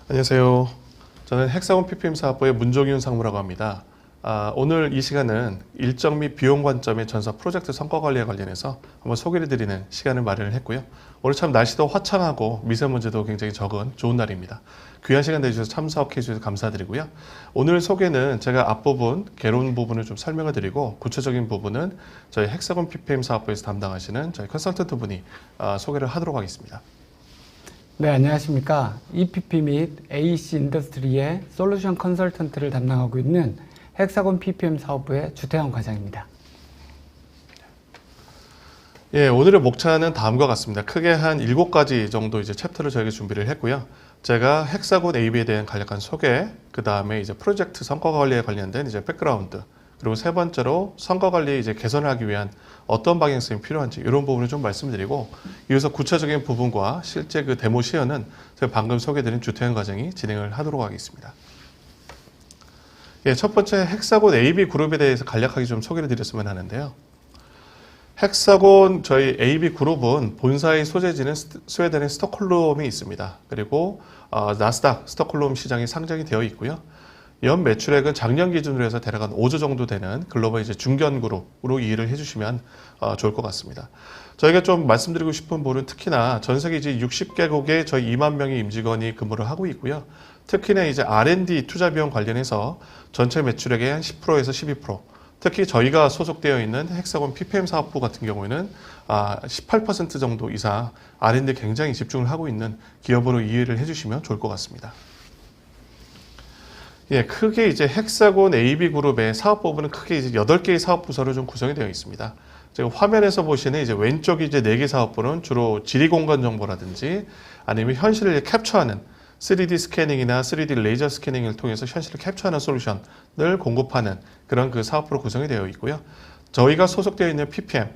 안녕하세요. 저는 헥사곤 PPM 사업부의 문종윤 상무라고 합니다. 오늘 이 시간은 일정 및 비용 관점의 전사 프로젝트 성과 관리에 관련해서 한번 소개를 드리는 시간을 마련을 했고요. 오늘 참 날씨도 화창하고 미세먼지도 굉장히 적은 좋은 날입니다. 귀한 시간 내주셔서 참석해 주셔서 감사드리고요. 오늘 소개는 제가 앞부분, 개론 부분을 좀 설명을 드리고 구체적인 부분은 저희 헥사곤 PPM 사업부에서 담당하시는 저희 컨설턴트 분이 소개를 하도록 하겠습니다. 네, 안녕하십니까. EPP 및 AEC 인더스트리의 솔루션 컨설턴트를 담당하고 있는 헥사곤 PPM 사업부의 주태영 과장입니다. 예, 오늘의 목차는 다음과 같습니다. 크게 한 7가지 정도 이제 챕터를 저희가 준비를 했고요. 제가 헥사곤 AB에 대한 간략한 소개, 그 다음에 이제 프로젝트 성과 관리에 관련된 이제 백그라운드, 그리고 세 번째로 성과 관리 이제 개선을 하기 위한 어떤 방향성이 필요한지 이런 부분을 좀 말씀드리고, 이어서 구체적인 부분과 실제 그 데모 시연은 제가 방금 소개드린 주태현 과장이 진행을 하도록 하겠습니다. 예, 첫 번째 헥사곤 AB 그룹에 대해서 간략하게 좀 소개를 드렸으면 하는데요. 헥사곤 저희 AB 그룹은 본사의 소재지는 스웨덴의 스톡홀름이 있습니다. 그리고 나스닥 스톡홀름 시장에 상장이 되어 있고요. 연 매출액은 작년 기준으로 해서 대략 한 5조 정도 되는 글로벌 이제 중견 그룹으로 이해를 해주시면 좋을 것 같습니다. 저희가 좀 말씀드리고 싶은 부분은 특히나 전 세계 이제 60개국에 저희 2만 명의 임직원이 근무를 하고 있고요. 특히나 이제 R&D 투자 비용 관련해서 전체 매출액의 한 10%에서 12%. 특히 저희가 소속되어 있는 헥사곤 PPM 사업부 같은 경우에는 18% 정도 이상 R&D에 굉장히 집중을 하고 있는 기업으로 이해를 해주시면 좋을 것 같습니다. 예, 크게 이제 헥사곤 AB 그룹의 사업 부분은 크게 이제 8개의 사업 부서로 좀 구성이 되어 있습니다. 지금 화면에서 보시는 이제 왼쪽이 이제 4개 사업부는 주로 지리 공간 정보라든지 아니면 현실을 캡처하는 3D 스캐닝이나 3D 레이저 스캐닝을 통해서 현실을 캡처하는 솔루션을 공급하는 그런 그 사업부로 구성이 되어 있고요. 저희가 소속되어 있는 PPM,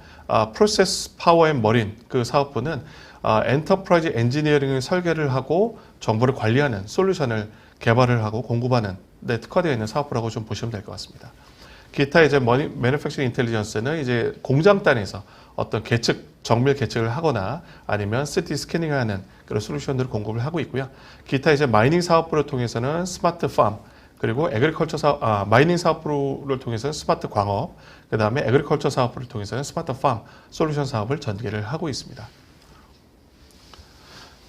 프로세스 파워 앤 머린 그 사업부는 엔터프라이즈 엔지니어링을 설계를 하고 정보를 관리하는 솔루션을 개발을 하고 공급하는 데 특화되어 있는 사업부라고 좀 보시면 될 것 같습니다. 기타 이제 매니팩처링 인텔리전스는 이제 공장단에서 어떤 정밀 계측을 하거나 아니면 3D 스캐닝을 하는 그런 솔루션들을 공급을 하고 있고요. 기타 이제 마이닝 사업부를 통해서는 스마트 팜, 그리고 마이닝 사업부를 통해서는 스마트 광업, 그 다음에 에그리컬처 사업부를 통해서는 스마트 팜 솔루션 사업을 전개를 하고 있습니다.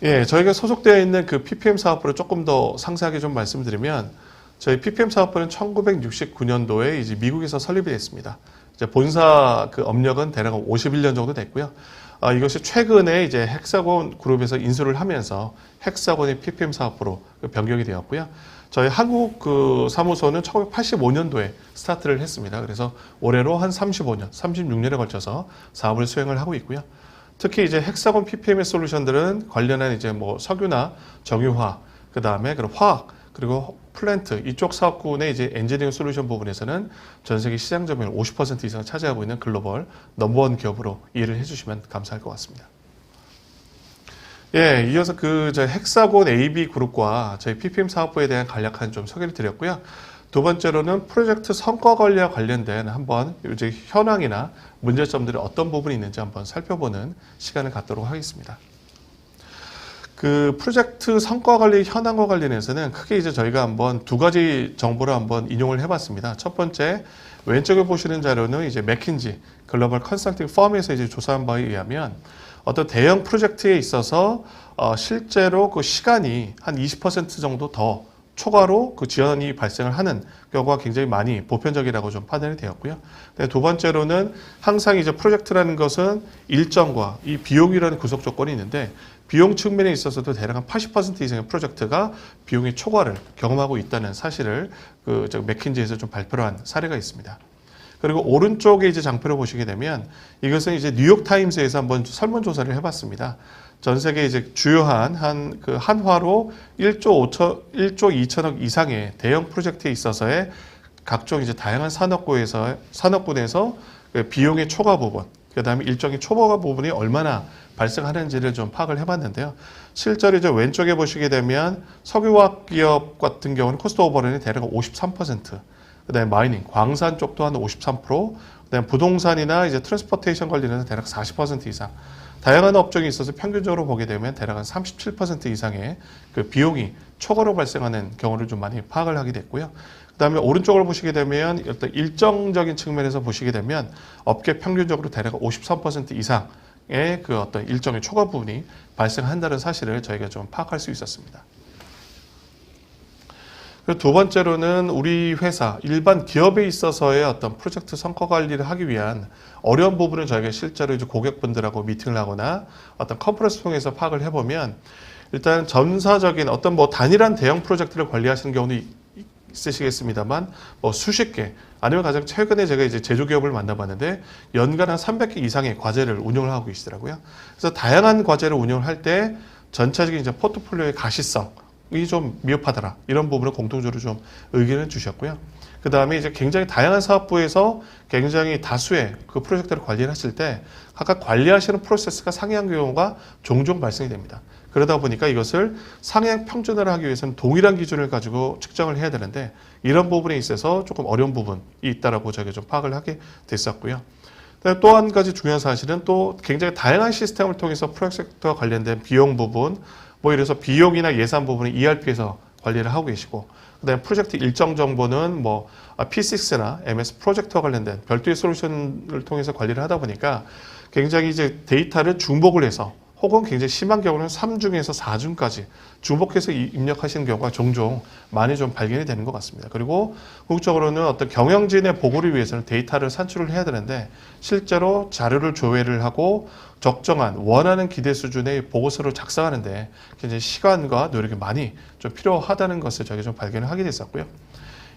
예, 저희가 소속되어 있는 그 PPM 사업부를 조금 더 상세하게 좀 말씀드리면, 저희 PPM 사업부는 1969년도에 이제 미국에서 설립이 됐습니다. 이제 본사 그 업력은 대략 51년 정도 됐고요. 이것이 최근에 이제 헥사곤 그룹에서 인수를 하면서 헥사곤의 PPM 사업부로 변경이 되었고요. 저희 한국 그 사무소는 1985년도에 스타트를 했습니다. 그래서 올해로 한 35년, 36년에 걸쳐서 사업을 수행을 하고 있고요. 특히 이제 헥사곤 PPM의 솔루션들은 관련한 이제 뭐 석유나 정유화, 그 다음에 그런 화학, 그리고 플랜트 이쪽 사업군의 이제 엔지니어링 솔루션 부분에서는 전 세계 시장 점유율 50% 이상을 차지하고 있는 글로벌 넘버원 기업으로 이해를 해주시면 감사할 것 같습니다. 예, 이어서 저 헥사곤 AB 그룹과 저희 PPM 사업부에 대한 간략한 좀 소개를 드렸고요. 두 번째로는 프로젝트 성과 관리와 관련된 한번 이제 현황이나 문제점들이 어떤 부분이 있는지 한번 살펴보는 시간을 갖도록 하겠습니다. 그 프로젝트 성과 관리 현황과 관련해서는 크게 이제 저희가 한번 2가지 정보를 한번 인용을 해봤습니다. 첫 번째, 왼쪽에 보시는 자료는 이제 맥킨지 글로벌 컨설팅 펌에서 이제 조사한 바에 의하면 어떤 대형 프로젝트에 있어서 실제로 그 시간이 한 20% 정도 더 초과로 그 지연이 발생을 하는 경우가 굉장히 많이 보편적이라고 좀 판단이 되었고요. 두 번째로는 항상 이제 프로젝트라는 것은 일정과 이 비용이라는 구속 조건이 있는데, 비용 측면에 있어서도 대략 한 80% 이상의 프로젝트가 비용의 초과를 경험하고 있다는 사실을 맥킨지에서 좀 발표를 한 사례가 있습니다. 그리고 오른쪽에 이제 장표를 보시게 되면 이것은 이제 뉴욕타임스에서 한번 설문조사를 해봤습니다. 전 세계 이제 주요한 한화로 1조 2천억 이상의 대형 프로젝트에 있어서의 각종 이제 다양한 산업군에서 그 비용의 초과 부분, 그 다음에 일정의 초과 부분이 얼마나 발생하는지를 좀 파악을 해봤는데요. 실제로 이제 왼쪽에 보시게 되면 석유화학 기업 같은 경우는 코스트 오버런이 대략 53%, 그다음에 마이닝, 광산 쪽도 한 53%, 그다음에 부동산이나 이제 트랜스포테이션 관련해서 대략 40% 이상. 다양한 업종이 있어서 평균적으로 보게 되면 대략 한 37% 이상의 그 비용이 초과로 발생하는 경우를 좀 많이 파악을 하게 됐고요. 그다음에 오른쪽을 보시게 되면 어떤 일정적인 측면에서 보시게 되면 업계 평균적으로 대략 53% 이상의 그 어떤 일정의 초과 부분이 발생한다는 사실을 저희가 좀 파악할 수 있었습니다. 그리고 두 번째로는 우리 회사 일반 기업에 있어서의 어떤 프로젝트 성과 관리를 하기 위한 어려운 부분을 저희가 실제로 이제 고객분들하고 미팅을 하거나 어떤 컨퍼런스 통해서 파악을 해보면 일단 전사적인 어떤 뭐 단일한 대형 프로젝트를 관리하시는 경우도 있으시겠습니다만 뭐 수십 개 아니면 가장 최근에 제가 이제 제조기업을 만나봤는데 연간 한 300개 이상의 과제를 운영을 하고 계시더라고요. 그래서 다양한 과제를 운영을 할 때 전체적인 이제 포트폴리오의 가시성이 좀 미흡하더라. 이런 부분을 공통적으로 좀 의견을 주셨고요. 그 다음에 이제 굉장히 다양한 사업부에서 굉장히 다수의 그 프로젝트를 관리를 하실 때 각각 관리하시는 프로세스가 상이한 경우가 종종 발생이 됩니다. 그러다 보니까 이것을 상향 평준화를 하기 위해서는 동일한 기준을 가지고 측정을 해야 되는데 이런 부분에 있어서 조금 어려운 부분이 있다라고 저희가 좀 파악을 하게 됐었고요. 또 한 가지 중요한 사실은 또 굉장히 다양한 시스템을 통해서 프로젝트와 관련된 비용 부분, 뭐 이래서 비용이나 예산 부분을 ERP에서 관리를 하고 계시고, 그다음에 프로젝트 일정 정보는 뭐 P6나 MS 프로젝트와 관련된 별도의 솔루션을 통해서 관리를 하다 보니까 굉장히 이제 데이터를 중복을 해서 혹은 굉장히 심한 경우는 3중에서 4중까지 중복해서 입력하시는 경우가 종종 많이 좀 발견이 되는 것 같습니다. 그리고 궁극적으로는 어떤 경영진의 보고를 위해서는 데이터를 산출을 해야 되는데 실제로 자료를 조회를 하고 적정한 원하는 기대 수준의 보고서를 작성하는데 굉장히 시간과 노력이 많이 좀 필요하다는 것을 저희가 좀 발견을 하게 됐었고요.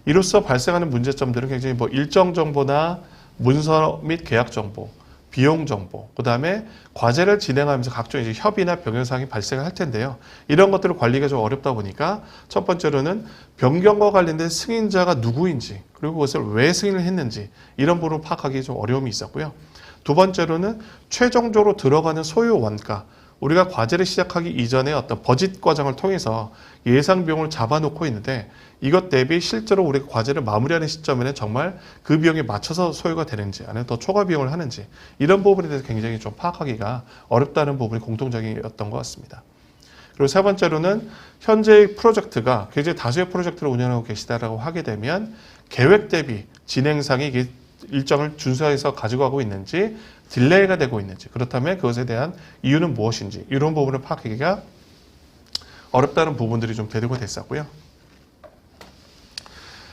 이로써 발생하는 문제점들은 굉장히 뭐 일정 정보나 문서 및 계약 정보, 비용 정보, 그 다음에 과제를 진행하면서 각종 이제 협의나 변경사항이 발생할 텐데요. 이런 것들을 관리가 좀 어렵다 보니까 첫 번째로는 변경과 관련된 승인자가 누구인지, 그리고 그것을 왜 승인을 했는지 이런 부분을 파악하기 좀 어려움이 있었고요. 두 번째로는 최종적으로 들어가는 소요 원가, 우리가 과제를 시작하기 이전에 어떤 버짓 과정을 통해서 예상 비용을 잡아놓고 있는데 이것 대비 실제로 우리가 과제를 마무리하는 시점에는 정말 그 비용에 맞춰서 소요가 되는지 아니면 더 초과 비용을 하는지 이런 부분에 대해서 굉장히 좀 파악하기가 어렵다는 부분이 공통적이었던 것 같습니다. 그리고 세 번째로는 현재의 프로젝트가 굉장히 다수의 프로젝트를 운영하고 계시다라고 하게 되면 계획 대비 진행상이 이게 일정을 준수해서 가지고 가고 있는지 딜레이가 되고 있는지 그렇다면 그것에 대한 이유는 무엇인지 이런 부분을 파악하기가 어렵다는 부분들이 좀 대두가 됐었고요.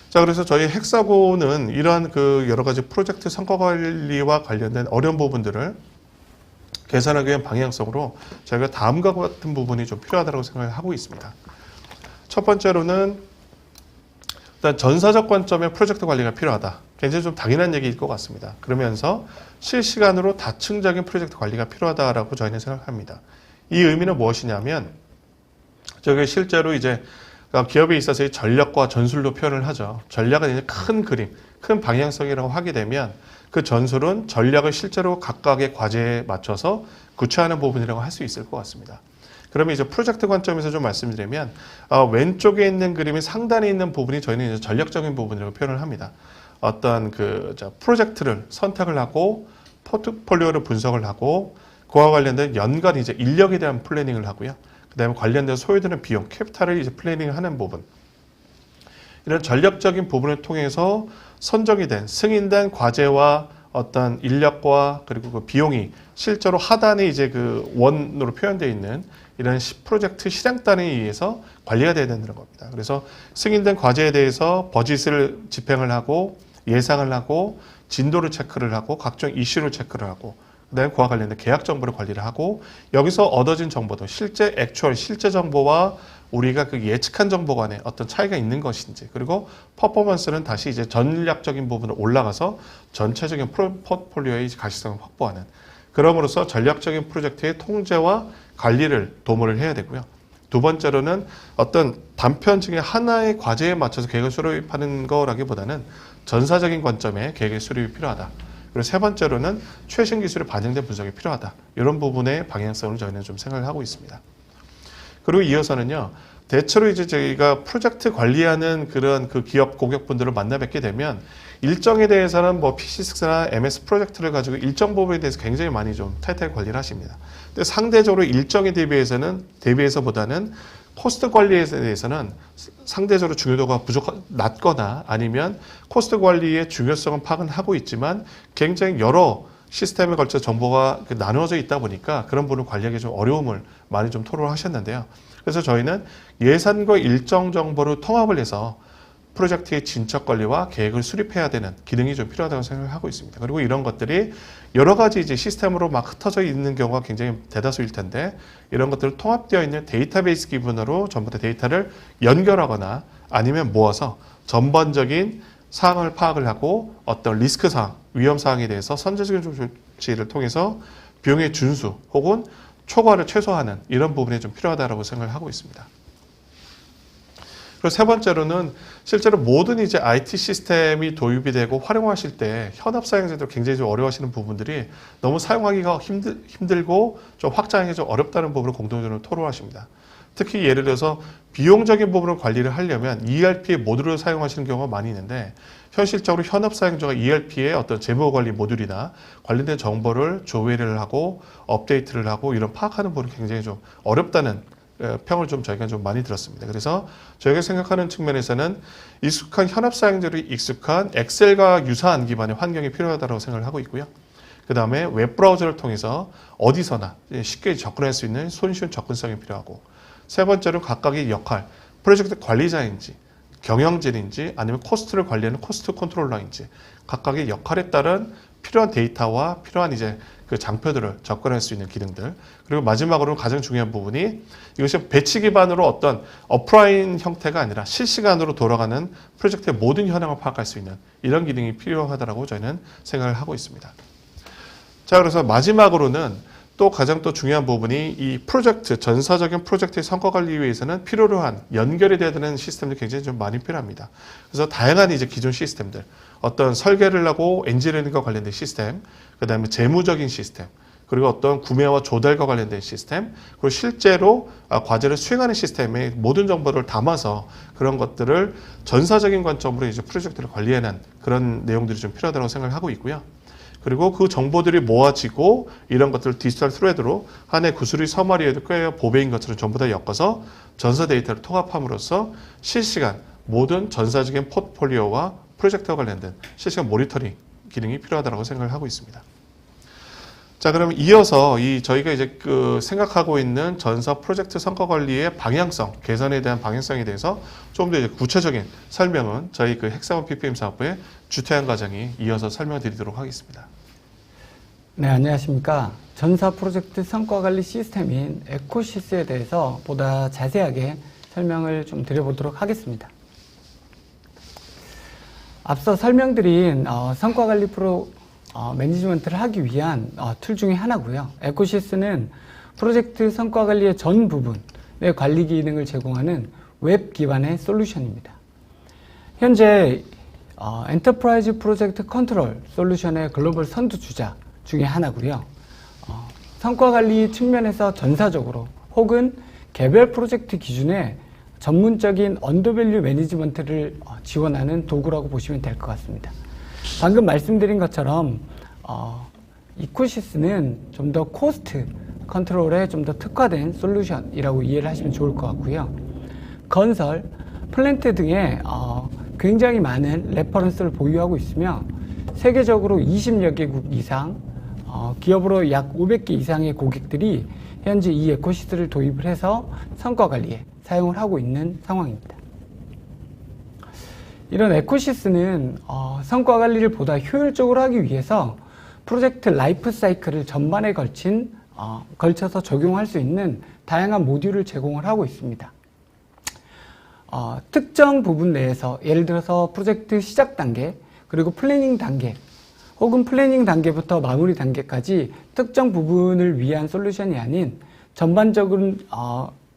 자, 그래서 저희 헥사곤은 이러한 그 여러 가지 프로젝트 성과 관리와 관련된 어려운 부분들을 개선하기 위한 방향성으로 저희가 다음과 같은 부분이 좀 필요하다고 생각을 하고 있습니다. 첫 번째로는 일단 전사적 관점의 프로젝트 관리가 필요하다. 굉장히 좀 당연한 얘기일 것 같습니다. 그러면서 실시간으로 다층적인 프로젝트 관리가 필요하다라고 저희는 생각합니다. 이 의미는 무엇이냐면 저게 실제로 이제 기업에 있어서의 전략과 전술로 표현을 하죠. 전략은 이제 큰 그림, 큰 방향성이라고 하게 되면 그 전술은 전략을 실제로 각각의 과제에 맞춰서 구체화하는 부분이라고 할 수 있을 것 같습니다. 그러면 이제 프로젝트 관점에서 좀 말씀드리면 왼쪽에 있는 그림이 상단에 있는 부분이 저희는 이제 전략적인 부분이라고 표현을 합니다. 어떤 그 프로젝트를 선택을 하고 포트폴리오를 분석을 하고 그와 관련된 연간 이제 인력에 대한 플래닝을 하고요. 그다음에 관련된 소요되는 비용, 캐피탈을 이제 플래닝을 하는 부분. 이런 전략적인 부분을 통해서 선정이 된 승인된 과제와 어떤 인력과 그리고 그 비용이 실제로 하단에 이제 그 원으로 표현되어 있는 이런 프로젝트 실행단에 의해서 관리가 돼야 된다는 겁니다. 그래서 승인된 과제에 대해서 버짓을 집행을 하고 예상을 하고 진도를 체크를 하고 각종 이슈를 체크를 하고 그다음에 그와 관련된 계약 정보를 관리를 하고 여기서 얻어진 정보도 실제 실제 정보와 우리가 그 예측한 정보 간에 어떤 차이가 있는 것인지 그리고 퍼포먼스는 다시 이제 전략적인 부분으로 올라가서 전체적인 포트폴리오의 가시성을 확보하는 그럼으로써 전략적인 프로젝트의 통제와 관리를 도모를 해야 되고요. 두 번째로는 어떤 단편적인 하나의 과제에 맞춰서 계획을 수립하는 거라기보다는 전사적인 관점의 계획의 수립이 필요하다. 그리고 세 번째로는 최신 기술이 반영된 분석이 필요하다. 이런 부분의 방향성을 저희는 좀 생각을 하고 있습니다. 그리고 이어서는요. 대체로 이제 저희가 프로젝트 관리하는 그런 그 기업 고객분들을 만나 뵙게 되면 일정에 대해서는 뭐 P6나 MS 프로젝트를 가지고 일정 부분에 대해서 굉장히 많이 좀 타이트하게 관리를 하십니다. 근데 상대적으로 일정에 대비해서보다는 코스트 관리에 대해서는 상대적으로 중요도가 낮거나 아니면 코스트 관리의 중요성은 파악은 하고 있지만 굉장히 여러 시스템에 걸쳐 정보가 나누어져 있다 보니까 그런 부분을 관리하기 좀 어려움을 많이 좀 토로를 하셨는데요. 그래서 저희는 예산과 일정 정보를 통합을 해서 프로젝트의 진척 관리와 계획을 수립해야 되는 기능이 좀 필요하다고 생각을 하고 있습니다. 그리고 이런 것들이 여러 가지 이제 시스템으로 막 흩어져 있는 경우가 굉장히 대다수일 텐데 이런 것들을 통합되어 있는 데이터베이스 기반으로 전부 다 데이터를 연결하거나 아니면 모아서 전반적인 사항을 파악을 하고 어떤 리스크 사항, 위험 사항에 대해서 선제적인 조치를 통해서 비용의 준수 혹은 초과를 최소화하는 이런 부분이 좀 필요하다고 생각을 하고 있습니다. 그리고 세 번째로는 실제로 모든 이제 IT 시스템이 도입이 되고 활용하실 때 현업 사용자들 굉장히 좀 어려워하시는 부분들이 너무 사용하기가 힘들고 좀 확장하기 좀 어렵다는 부분을 공통적으로 토로하십니다. 특히 예를 들어서 비용적인 부분을 관리를 하려면 ERP의 모듈을 사용하시는 경우가 많이 있는데 현실적으로 현업 사용자가 ERP의 어떤 재무관리 모듈이나 관련된 정보를 조회를 하고 업데이트를 하고 이런 파악하는 부분이 굉장히 좀 어렵다는 평을 좀 저희가 좀 많이 들었습니다. 그래서 저희가 생각하는 측면에서는 익숙한 현업 사용자들이 익숙한 엑셀과 유사한 기반의 환경이 필요하다고 생각을 하고 있고요. 그 다음에 웹브라우저를 통해서 어디서나 쉽게 접근할 수 있는 손쉬운 접근성이 필요하고 세 번째로 각각의 역할, 프로젝트 관리자인지 경영진인지 아니면 코스트를 관리하는 코스트 컨트롤러인지 각각의 역할에 따른 필요한 데이터와 필요한 이제 그 장표들을 접근할 수 있는 기능들 그리고 마지막으로 가장 중요한 부분이 이것이 배치 기반으로 어떤 오프라인 형태가 아니라 실시간으로 돌아가는 프로젝트의 모든 현황을 파악할 수 있는 이런 기능이 필요하다고 저희는 생각을 하고 있습니다. 자, 그래서 마지막으로는 또 가장 또 중요한 부분이 이 프로젝트, 전사적인 프로젝트의 성과 관리 위해서는 필요로 한 연결이 되어야 되는 시스템들이 굉장히 좀 많이 필요합니다. 그래서 다양한 이제 기존 시스템들, 어떤 설계를 하고 엔지니어링과 관련된 시스템, 그 다음에 재무적인 시스템, 그리고 어떤 구매와 조달과 관련된 시스템, 그리고 실제로 과제를 수행하는 시스템의 모든 정보를 담아서 그런 것들을 전사적인 관점으로 이제 프로젝트를 관리하는 그런 내용들이 좀 필요하다고 생각을 하고 있고요. 그리고 그 정보들이 모아지고 이런 것들을 디지털 스레드로 하나의 구슬이 서머리에도 꽤 보배인 것처럼 전부 다 엮어서 전사 데이터를 통합함으로써 실시간 모든 전사적인 포트폴리오와 프로젝트와 관련된 실시간 모니터링 기능이 필요하다고 생각을 하고 있습니다. 자, 그럼 이어서 저희가 이제 생각하고 있는 전사 프로젝트 성과 관리의 방향성, 개선에 대한 방향성에 대해서 좀 더 이제 구체적인 설명은 저희 헥사곤 PPM 사업부의 주태환 과장이 이어서 설명드리도록 하겠습니다. 네, 안녕하십니까. 전사 프로젝트 성과 관리 시스템인 에코시스에 대해서 보다 자세하게 설명을 좀 드려보도록 하겠습니다. 앞서 설명드린 성과 관리 매니지먼트를 하기 위한 툴 중에 하나고요. 에코시스는 프로젝트 성과 관리의 전 부분의 관리 기능을 제공하는 웹 기반의 솔루션입니다. 현재 엔터프라이즈 프로젝트 컨트롤 솔루션의 글로벌 선두주자 중에 하나고요. 성과 관리 측면에서 전사적으로 혹은 개별 프로젝트 기준에 전문적인 언더밸류 매니지먼트를 지원하는 도구라고 보시면 될 것 같습니다. 방금 말씀드린 것처럼 이코시스는 좀 더 코스트 컨트롤에 좀 더 특화된 솔루션이라고 이해를 하시면 좋을 것 같고요. 건설, 플랜트 등의 굉장히 많은 레퍼런스를 보유하고 있으며 세계적으로 20여 개국 이상 기업으로 약 500개 이상의 고객들이 현재 이 에코시스를 도입을 해서 성과 관리에 사용을 하고 있는 상황입니다. 이런 에코시스는 성과 관리를 보다 효율적으로 하기 위해서 프로젝트 라이프 사이클을 전반에 걸쳐서 적용할 수 있는 다양한 모듈을 제공을 하고 있습니다. 특정 부분 내에서 예를 들어서 프로젝트 시작 단계, 그리고 플래닝 단계, 혹은 플래닝 단계부터 마무리 단계까지 특정 부분을 위한 솔루션이 아닌 전반적인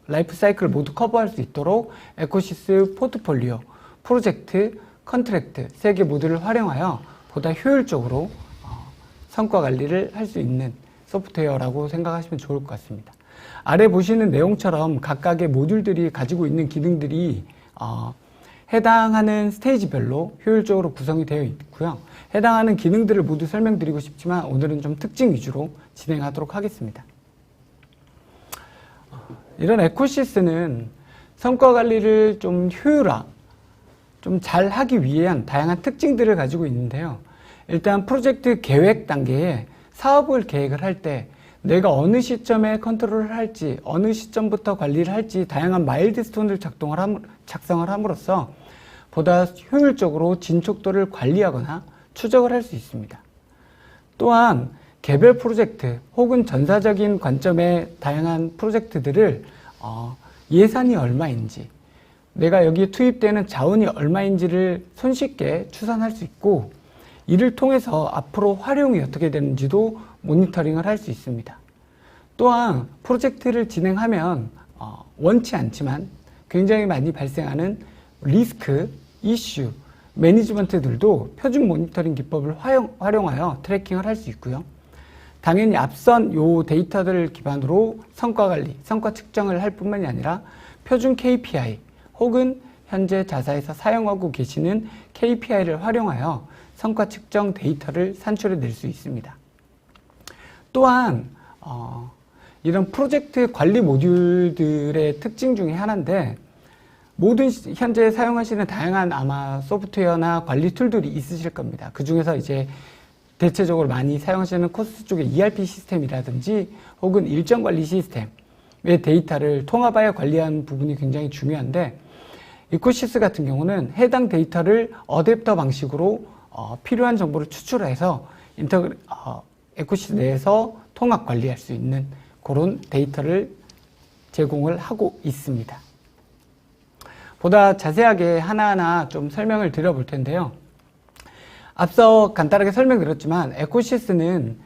라이프 사이클을 모두 커버할 수 있도록 에코시스 포트폴리오, 프로젝트, 컨트랙트 3개 모듈을 활용하여 보다 효율적으로 성과 관리를 할 수 있는 소프트웨어라고 생각하시면 좋을 것 같습니다. 아래 보시는 내용처럼 각각의 모듈들이 가지고 있는 기능들이 해당하는 스테이지별로 효율적으로 구성이 되어 있고요. 해당하는 기능들을 모두 설명드리고 싶지만 오늘은 좀 특징 위주로 진행하도록 하겠습니다. 이런 에코시스는 성과 관리를 좀 효율화, 좀 잘 하기 위한 다양한 특징들을 가지고 있는데요. 일단 프로젝트 계획 단계에 사업을 계획을 할 때 내가 어느 시점에 컨트롤을 할지, 어느 시점부터 관리를 할지 다양한 마일드스톤을 작성을 함으로써 보다 효율적으로 진척도를 관리하거나 추적을 할 수 있습니다. 또한 개별 프로젝트 혹은 전사적인 관점의 다양한 프로젝트들을 예산이 얼마인지, 내가 여기에 투입되는 자원이 얼마인지를 손쉽게 추산할 수 있고, 이를 통해서 앞으로 활용이 어떻게 되는지도 모니터링을 할 수 있습니다. 또한 프로젝트를 진행하면 원치 않지만 굉장히 많이 발생하는 리스크, 이슈, 매니지먼트들도 표준 모니터링 기법을 활용하여 트래킹을 할 수 있고요. 당연히 앞선 요 데이터들을 기반으로 성과 관리, 성과 측정을 할 뿐만이 아니라 표준 KPI 혹은 현재 자사에서 사용하고 계시는 KPI를 활용하여 성과 측정 데이터를 산출해 낼 수 있습니다. 또한 이런 프로젝트 관리 모듈들의 특징 중에 하나인데, 모든 현재 사용하시는 다양한 아마 소프트웨어나 관리 툴들이 있으실 겁니다. 그 중에서 이제 대체적으로 많이 사용하시는 코스트 쪽의 ERP 시스템이라든지 혹은 일정 관리 시스템의 데이터를 통합하여 관리하는 부분이 굉장히 중요한데, 이코시스 같은 경우는 해당 데이터를 어댑터 방식으로 필요한 정보를 추출해서 에코시스 내에서 통합 관리할 수 있는 그런 데이터를 제공을 하고 있습니다. 보다 자세하게 하나하나 좀 설명을 드려볼 텐데요. 앞서 간단하게 설명드렸지만 에코시스는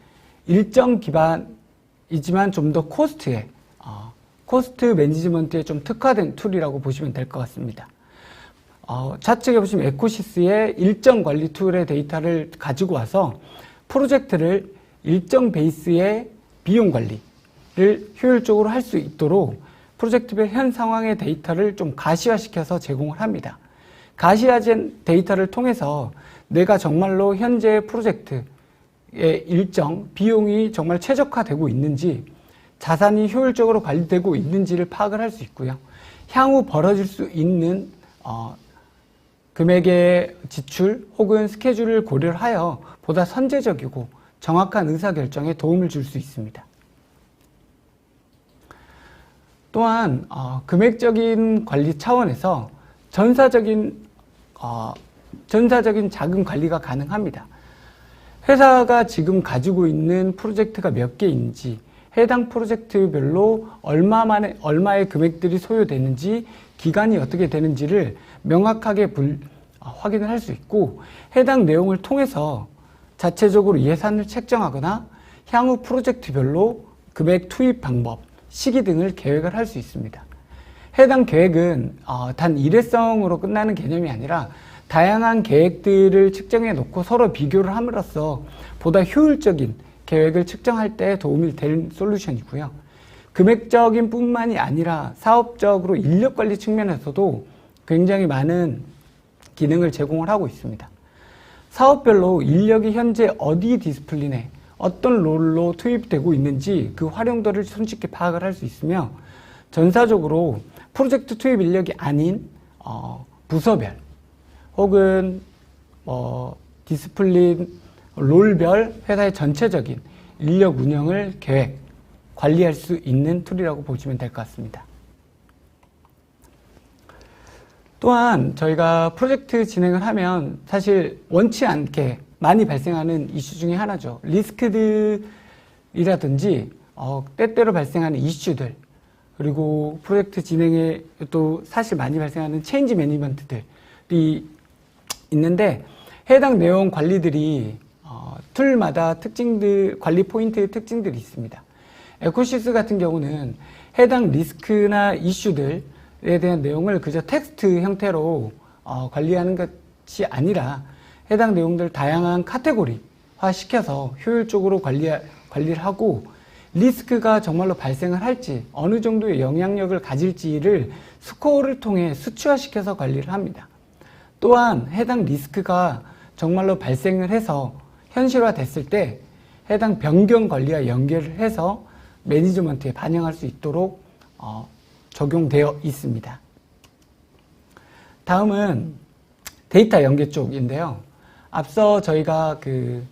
일정 기반이지만 좀 더 코스트 매니지먼트에 좀 특화된 툴이라고 보시면 될 것 같습니다. 좌측에 보시면 에코시스의 일정 관리 툴의 데이터를 가지고 와서 프로젝트를 일정 베이스의 비용 관리를 효율적으로 할 수 있도록 프로젝트별 현 상황의 데이터를 좀 가시화시켜서 제공을 합니다. 가시화된 데이터를 통해서 내가 정말로 현재 프로젝트의 일정 비용이 정말 최적화되고 있는지, 자산이 효율적으로 관리되고 있는지를 파악을 할 수 있고요. 향후 벌어질 수 있는 금액의 지출 혹은 스케줄을 고려를 하여 보다 선제적이고 정확한 의사결정에 도움을 줄 수 있습니다. 또한 금액적인 관리 차원에서 전사적인 자금 관리가 가능합니다. 회사가 지금 가지고 있는 프로젝트가 몇 개인지, 해당 프로젝트별로 얼마의 금액들이 소요되는지, 기간이 어떻게 되는지를 명확하게 확인을 할 수 있고, 해당 내용을 통해서 자체적으로 예산을 책정하거나 향후 프로젝트별로 금액 투입 방법, 시기 등을 계획을 할 수 있습니다. 해당 계획은 단 일회성으로 끝나는 개념이 아니라 다양한 계획들을 측정해 놓고 서로 비교를 함으로써 보다 효율적인 계획을 측정할 때 도움이 될 솔루션이고요. 금액적인 뿐만이 아니라 사업적으로 인력 관리 측면에서도 굉장히 많은 기능을 제공을 하고 있습니다. 사업별로 인력이 현재 어디 디스플린에 어떤 롤로 투입되고 있는지 그 활용도를 손쉽게 파악을 할 수 있으며, 전사적으로 프로젝트 투입 인력이 아닌 부서별 혹은 디스플린 롤별 회사의 전체적인 인력 운영을 계획, 관리할 수 있는 툴이라고 보시면 될 것 같습니다. 또한 저희가 프로젝트 진행을 하면 사실 원치 않게 많이 발생하는 이슈 중에 하나죠. 리스크들이라든지 때때로 발생하는 이슈들, 그리고 프로젝트 진행에 또 사실 많이 발생하는 체인지 매니지먼트들이 있는데, 해당 내용 관리들이 툴마다 관리 포인트 특징들이 있습니다. 에코시스 같은 경우는 해당 리스크나 이슈들에 대한 내용을 그저 텍스트 형태로 관리하는 것이 아니라 해당 내용들 다양한 카테고리화 시켜서 효율적으로 관리를 하고, 리스크가 정말로 발생을 할지, 어느 정도의 영향력을 가질지를 스코어를 통해 수치화시켜서 관리를 합니다. 또한 해당 리스크가 정말로 발생을 해서 현실화됐을 때 해당 변경 관리와 연결을 해서 매니지먼트에 반영할 수 있도록 적용되어 있습니다. 다음은 데이터 연계 쪽인데요. 앞서 저희가 그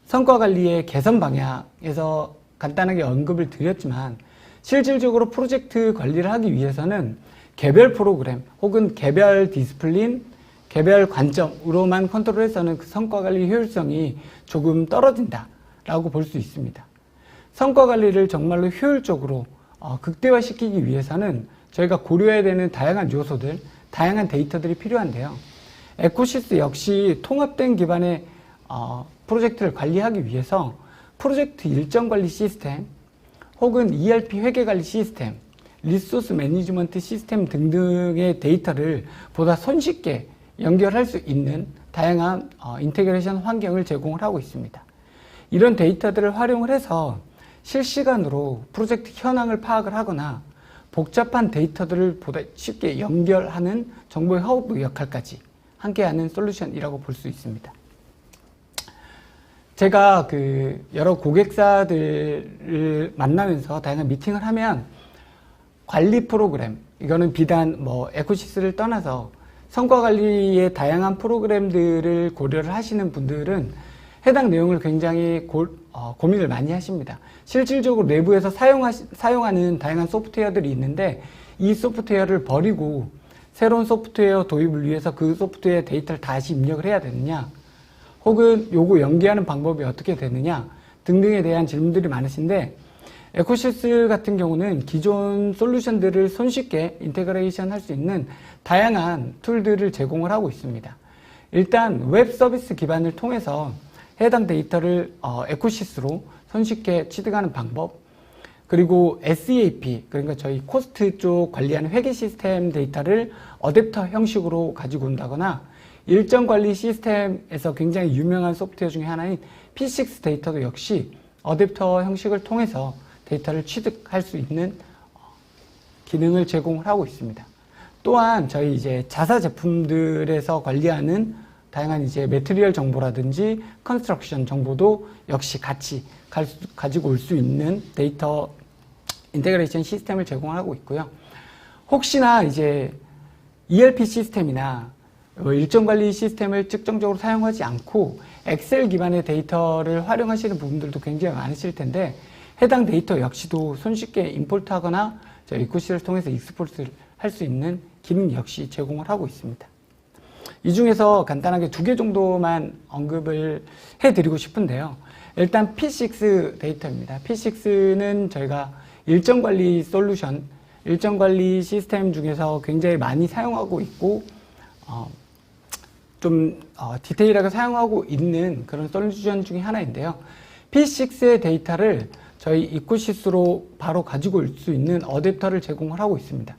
성과 관리의 개선 방향에서 간단하게 언급을 드렸지만 실질적으로 프로젝트 관리를 하기 위해서는 개별 프로그램 혹은 개별 디스플린, 개별 관점으로만 컨트롤해서는 그 성과 관리 효율성이 조금 떨어진다라고 볼 수 있습니다. 성과 관리를 정말로 효율적으로 극대화시키기 위해서는 저희가 고려해야 되는 다양한 요소들, 다양한 데이터들이 필요한데요. 에코시스 역시 통합된 기반의 프로젝트를 관리하기 위해서 프로젝트 일정 관리 시스템 혹은 ERP 회계 관리 시스템, 리소스 매니지먼트 시스템 등등의 데이터를 보다 손쉽게 연결할 수 있는 다양한 인테그레이션 환경을 제공을 하고 있습니다. 이런 데이터들을 활용을 해서 실시간으로 프로젝트 현황을 파악을 하거나 복잡한 데이터들을 보다 쉽게 연결하는 정보의 허브 역할까지 함께하는 솔루션이라고 볼 수 있습니다. 제가 여러 고객사들을 만나면서 다양한 미팅을 하면 관리 프로그램, 이거는 비단 에코시스를 떠나서 성과 관리의 다양한 프로그램들을 고려를 하시는 분들은 해당 내용을 굉장히 고민을 많이 하십니다. 실질적으로 내부에서 사용하는 다양한 소프트웨어들이 있는데 이 소프트웨어를 버리고 새로운 소프트웨어 도입을 위해서 그 소프트웨어 데이터를 다시 입력을 해야 되느냐, 혹은 요거 연계하는 방법이 어떻게 되느냐 등등에 대한 질문들이 많으신데, 에코시스 같은 경우는 기존 솔루션들을 손쉽게 인테그레이션 할 수 있는 다양한 툴들을 제공을 하고 있습니다. 일단 웹 서비스 기반을 통해서 해당 데이터를 에코시스로 손쉽게 취득하는 방법, 그리고 SEAP, 그러니까 저희 코스트 쪽 관리하는 회계 시스템 데이터를 어댑터 형식으로 가지고 온다거나, 일정 관리 시스템에서 굉장히 유명한 소프트웨어 중에 하나인 P6 데이터도 역시 어댑터 형식을 통해서 데이터를 취득할 수 있는 기능을 제공을 하고 있습니다. 또한 저희 이제 자사 제품들에서 관리하는 다양한 이제 매트리얼 정보라든지 컨스트럭션 정보도 역시 같이 가지고 올 수 있는 데이터 인테그레이션 시스템을 제공하고 있고요. 혹시나 이제 ERP 시스템이나 일정 관리 시스템을 측정적으로 사용하지 않고 엑셀 기반의 데이터를 활용하시는 부분들도 굉장히 많으실 텐데, 해당 데이터 역시도 손쉽게 임포트하거나 에코시스를 통해서 익스포트를 할 수 있는 기능 역시 제공을 하고 있습니다. 이 중에서 간단하게 2개 정도만 언급을 해드리고 싶은데요. 일단 P6 데이터입니다. P6는 저희가 일정 관리 솔루션, 일정 관리 시스템 중에서 굉장히 많이 사용하고 있고 디테일하게 사용하고 있는 그런 솔루션 중에 하나인데요. P6의 데이터를 저희 이코시스로 바로 가지고 올 수 있는 어댑터를 제공을 하고 있습니다.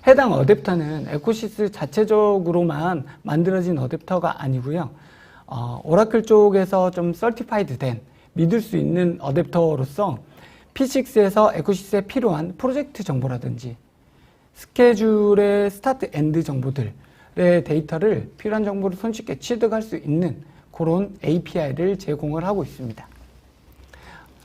해당 어댑터는 에코시스 자체적으로만 만들어진 어댑터가 아니고요. 오라클 쪽에서 좀 서티파이드 된, 믿을 수 있는 어댑터로서 P6에서 에코시스에 필요한 프로젝트 정보라든지 스케줄의 스타트 엔드 정보들의 데이터를 필요한 정보를 손쉽게 취득할 수 있는 그런 API를 제공을 하고 있습니다.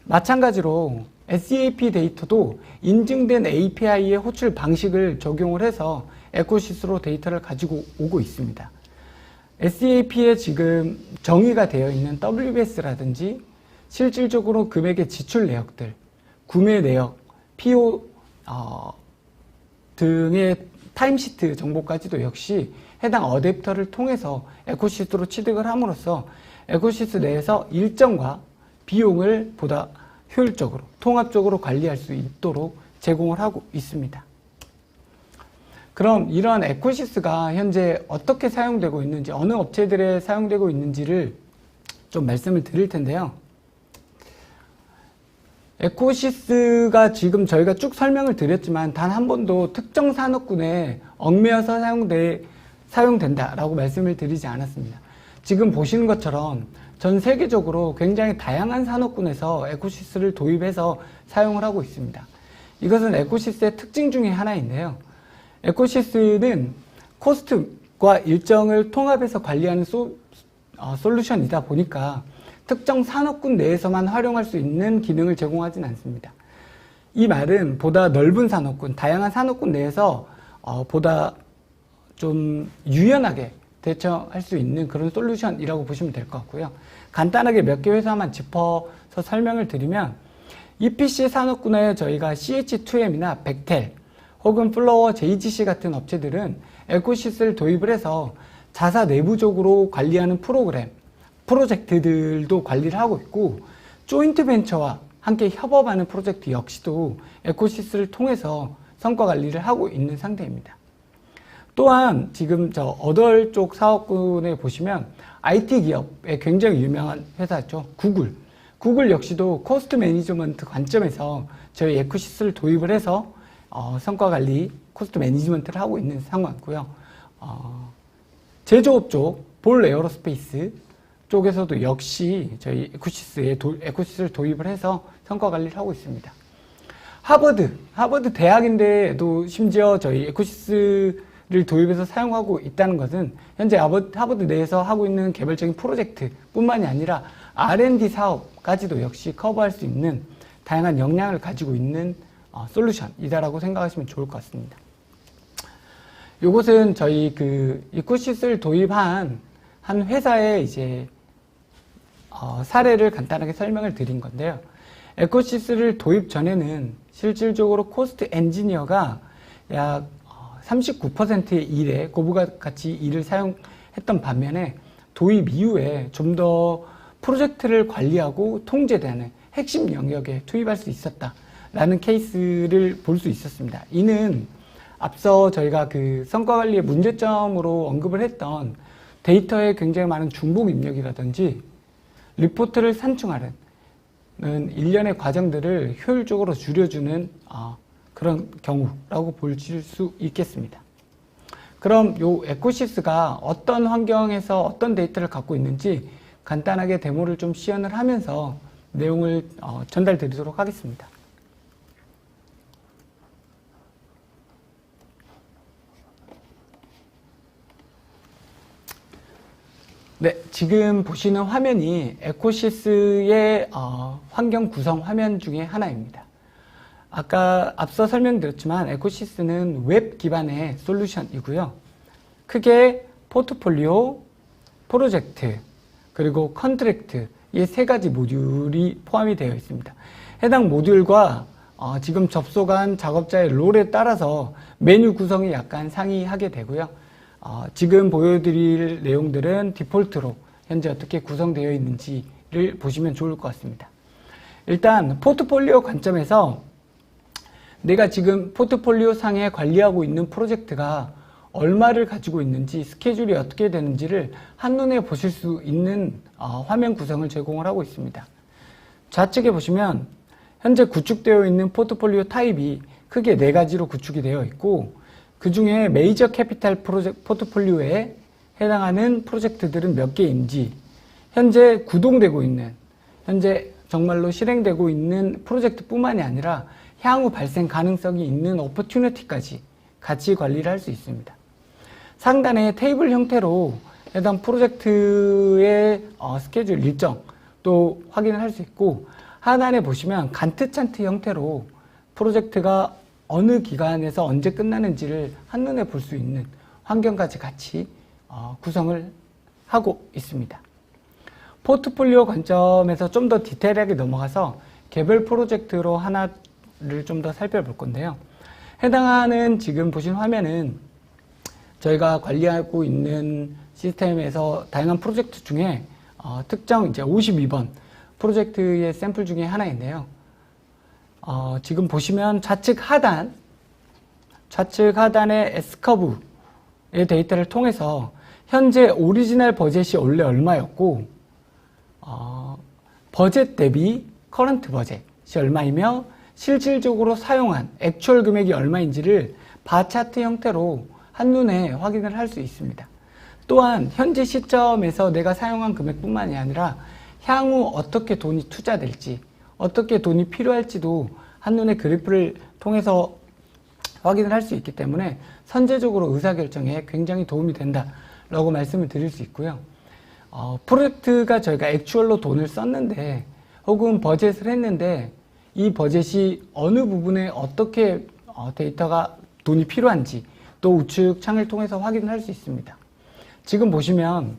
마찬가지로 SEAP 데이터도 인증된 API의 호출 방식을 적용을 해서 에코시스로 데이터를 가지고 오고 있습니다. SEAP에 지금 정의가 되어 있는 WBS라든지 실질적으로 금액의 지출 내역들, 구매 내역, PO 등의 타임시트 정보까지도 역시 해당 어댑터를 통해서 에코시스로 취득을 함으로써 에코시스 내에서 일정과 비용을 보다 효율적으로, 통합적으로 관리할 수 있도록 제공을 하고 있습니다. 그럼 이러한 에코시스가 현재 어떻게 사용되고 있는지, 어느 업체들에 사용되고 있는지를 좀 말씀을 드릴 텐데요. 에코시스가 지금 저희가 쭉 설명을 드렸지만 단 한 번도 특정 산업군에 얽매여서 사용된다라고 말씀을 드리지 않았습니다. 지금 보시는 것처럼 전 세계적으로 굉장히 다양한 산업군에서 에코시스를 도입해서 사용을 하고 있습니다. 이것은 에코시스의 특징 중에 하나인데요. 에코시스는 코스트과 일정을 통합해서 관리하는 솔루션이다 보니까 특정 산업군 내에서만 활용할 수 있는 기능을 제공하진 않습니다. 이 말은 보다 넓은 산업군, 다양한 산업군 내에서 보다 좀 유연하게 대처할 수 있는 그런 솔루션이라고 보시면 될 것 같고요. 간단하게 몇 개 회사만 짚어서 설명을 드리면 EPC 산업군에 저희가 CH2M이나 벡텔 혹은 플로어 JGC 같은 업체들은 에코시스를 도입을 해서 자사 내부적으로 관리하는 프로젝트들도 관리를 하고 있고, 조인트 벤처와 함께 협업하는 프로젝트 역시도 에코시스를 통해서 성과 관리를 하고 있는 상태입니다. 또한 지금 저 어덜 쪽 사업군에 보시면 IT 기업에 굉장히 유명한 회사죠. 구글 역시도 코스트 매니지먼트 관점에서 저희 에코시스를 도입을 해서 성과 관리, 코스트 매니지먼트를 하고 있는 상황이고요. 제조업 쪽, 볼 에어로스페이스 쪽에서도 역시 저희 에코시스를 도입을 해서 성과 관리를 하고 있습니다. 하버드 대학인데도 심지어 저희 에코시스를 도입해서 사용하고 있다는 것은 현재 하버드 내에서 하고 있는 개발적인 프로젝트 뿐만이 아니라 R&D 사업까지도 역시 커버할 수 있는 다양한 역량을 가지고 있는 솔루션이다라고 생각하시면 좋을 것 같습니다. 이것은 저희 에코시스를 도입한 한 회사의 이제 사례를 간단하게 설명을 드린 건데요. 에코시스를 도입 전에는 실질적으로 코스트 엔지니어가 약 39%의 일에 고부가치 일을 사용했던 반면에 도입 이후에 좀 더 프로젝트를 관리하고 통제되는 핵심 영역에 투입할 수 있었다라는 케이스를 볼 수 있었습니다. 이는 앞서 저희가 성과 관리의 문제점으로 언급을 했던 데이터에 굉장히 많은 중복 입력이라든지 리포트를 산충하는 일련의 과정들을 효율적으로 줄여주는 그런 경우라고 볼 수 있겠습니다. 그럼 이 에코시스가 어떤 환경에서 어떤 데이터를 갖고 있는지 간단하게 데모를 좀 시연을 하면서 내용을 전달 드리도록 하겠습니다. 네, 지금 보시는 화면이 에코시스의 환경 구성 화면 중에 하나입니다. 아까 앞서 설명드렸지만 에코시스는 웹 기반의 솔루션이고요. 크게 포트폴리오, 프로젝트, 그리고 컨트랙트 이 세 가지 모듈이 포함이 되어 있습니다. 해당 모듈과 지금 접속한 작업자의 롤에 따라서 메뉴 구성이 약간 상이하게 되고요. 지금 보여드릴 내용들은 디폴트로 현재 어떻게 구성되어 있는지를 보시면 좋을 것 같습니다. 일단 포트폴리오 관점에서 내가 지금 포트폴리오 상에 관리하고 있는 프로젝트가 얼마를 가지고 있는지, 스케줄이 어떻게 되는지를 한눈에 보실 수 있는 화면 구성을 제공을 하고 있습니다. 좌측에 보시면 현재 구축되어 있는 포트폴리오 타입이 크게 4가지로 구축이 되어 있고, 그 중에 메이저 캐피탈 포트폴리오에 해당하는 프로젝트들은 몇 개인지, 현재 구동되고 있는, 현재 정말로 실행되고 있는 프로젝트 뿐만이 아니라 향후 발생 가능성이 있는 오퍼튜니티까지 같이 관리를 할 수 있습니다. 상단에 테이블 형태로 해당 프로젝트의 스케줄 일정 또 확인을 할 수 있고, 하단에 보시면 간트 차트 형태로 프로젝트가 어느 기간에서 언제 끝나는지를 한눈에 볼 수 있는 환경까지 같이 구성을 하고 있습니다. 포트폴리오 관점에서 좀 더 디테일하게 넘어가서 개별 프로젝트로 하나를 좀 더 살펴볼 건데요. 해당하는 지금 보신 화면은 저희가 관리하고 있는 시스템에서 다양한 프로젝트 중에 특정 이제 52번 프로젝트의 샘플 중에 하나인데요. 지금 보시면 좌측 하단의 S커브의 데이터를 통해서 현재 오리지널 버젯이 원래 얼마였고, 버젯 대비 커런트 버젯이 얼마이며 실질적으로 사용한 액추얼 금액이 얼마인지를 바 차트 형태로 한눈에 확인을 할 수 있습니다. 또한 현재 시점에서 내가 사용한 금액뿐만이 아니라 향후 어떻게 돈이 투자될지, 어떻게 돈이 필요할지도 한눈에 그래프를 통해서 확인을 할 수 있기 때문에 선제적으로 의사결정에 굉장히 도움이 된다라고 말씀을 드릴 수 있고요. 프로젝트가 저희가 액추얼로 돈을 썼는데 혹은 버젯을 했는데 이 버젯이 어느 부분에 어떻게 데이터가 돈이 필요한지 또 우측 창을 통해서 확인을 할 수 있습니다. 지금 보시면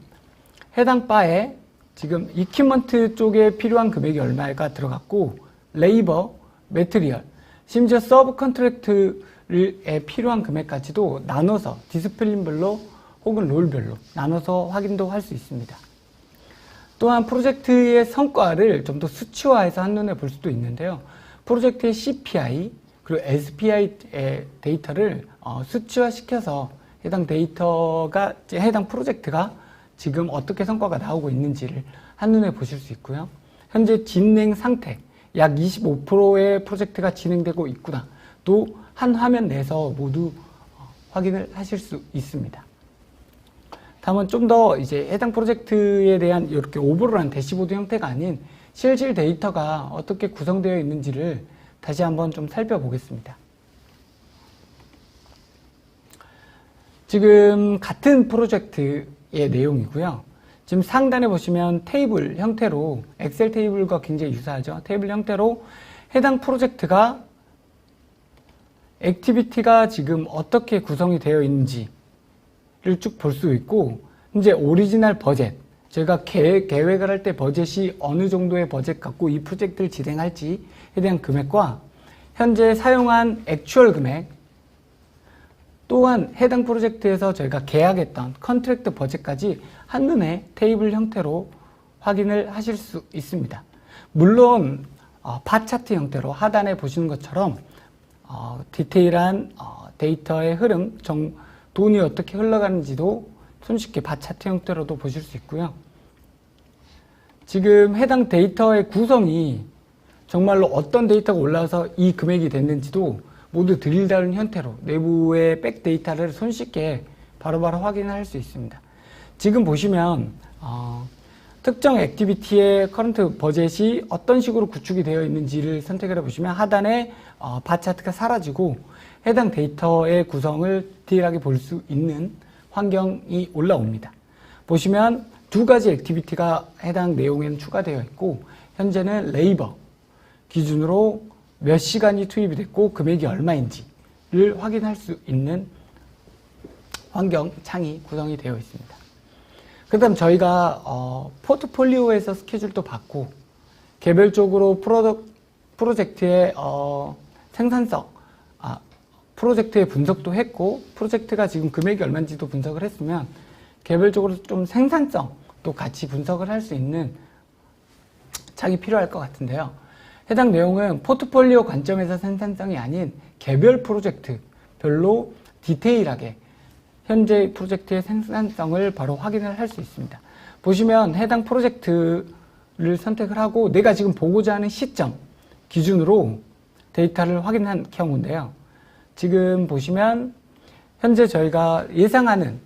해당 바에 지금 이퀴먼트 쪽에 필요한 금액이 얼마가 들어갔고 레이버, 매트리얼, 심지어 서브 컨트랙트에 필요한 금액까지도 나눠서 디스플린별로 혹은 롤별로 나눠서 확인도 할 수 있습니다. 또한 프로젝트의 성과를 좀 더 수치화해서 한눈에 볼 수도 있는데요. 프로젝트의 CPI 그리고 SPI의 데이터를 수치화시켜서 해당 데이터가 해당 프로젝트가 지금 어떻게 성과가 나오고 있는지를 한눈에 보실 수 있고요. 현재 진행 상태 약 25%의 프로젝트가 진행되고 있구나 또 한 화면 내에서 모두 확인을 하실 수 있습니다. 다음은 좀 더 이제 해당 프로젝트에 대한 이렇게 오버롤한 대시보드 형태가 아닌 실질 데이터가 어떻게 구성되어 있는지를 다시 한번 좀 살펴보겠습니다. 지금 같은 프로젝트의 내용이고요. 지금 상단에 보시면 테이블 형태로 엑셀 테이블과 굉장히 유사하죠. 테이블 형태로 해당 프로젝트가 액티비티가 지금 어떻게 구성이 되어 있는지를 쭉 볼 수 있고 이제 오리지널 버젯 저희가 계획을 할 때 버젯이 어느 정도의 버젯 갖고 이 프로젝트를 진행할지에 대한 금액과 현재 사용한 액추얼 금액 또한 해당 프로젝트에서 저희가 계약했던 컨트랙트 버젯까지 한눈에 테이블 형태로 확인을 하실 수 있습니다. 물론 바 차트 형태로 하단에 보시는 것처럼 디테일한 데이터의 흐름, 돈이 어떻게 흘러가는지도 손쉽게 바 차트 형태로도 보실 수 있고요. 지금 해당 데이터의 구성이 정말로 어떤 데이터가 올라와서 이 금액이 됐는지도 모두 드릴다운 형태로 내부의 백 데이터를 손쉽게 바로바로 확인을 할 수 있습니다. 지금 보시면 특정 액티비티의 커런트 버젯이 어떤 식으로 구축이 되어 있는지를 선택을 해보시면 하단에 바 차트가 사라지고 해당 데이터의 구성을 디테일하게 볼 수 있는 환경이 올라옵니다. 보시면 두 가지 액티비티가 해당 내용에는 추가되어 있고 현재는 레이버 기준으로 몇 시간이 투입이 됐고 금액이 얼마인지를 확인할 수 있는 환경 창이 구성이 되어 있습니다. 그 다음 저희가 포트폴리오에서 스케줄도 받고 개별적으로 프로젝트의 생산성 프로젝트의 분석도 했고 프로젝트가 지금 금액이 얼마인지도 분석을 했으면 개별적으로 좀 생산성도 같이 분석을 할 수 있는 창이 필요할 것 같은데요. 해당 내용은 포트폴리오 관점에서 생산성이 아닌 개별 프로젝트별로 디테일하게 현재 프로젝트의 생산성을 바로 확인을 할 수 있습니다. 보시면 해당 프로젝트를 선택을 하고 내가 지금 보고자 하는 시점 기준으로 데이터를 확인한 경우인데요. 지금 보시면 현재 저희가 예상하는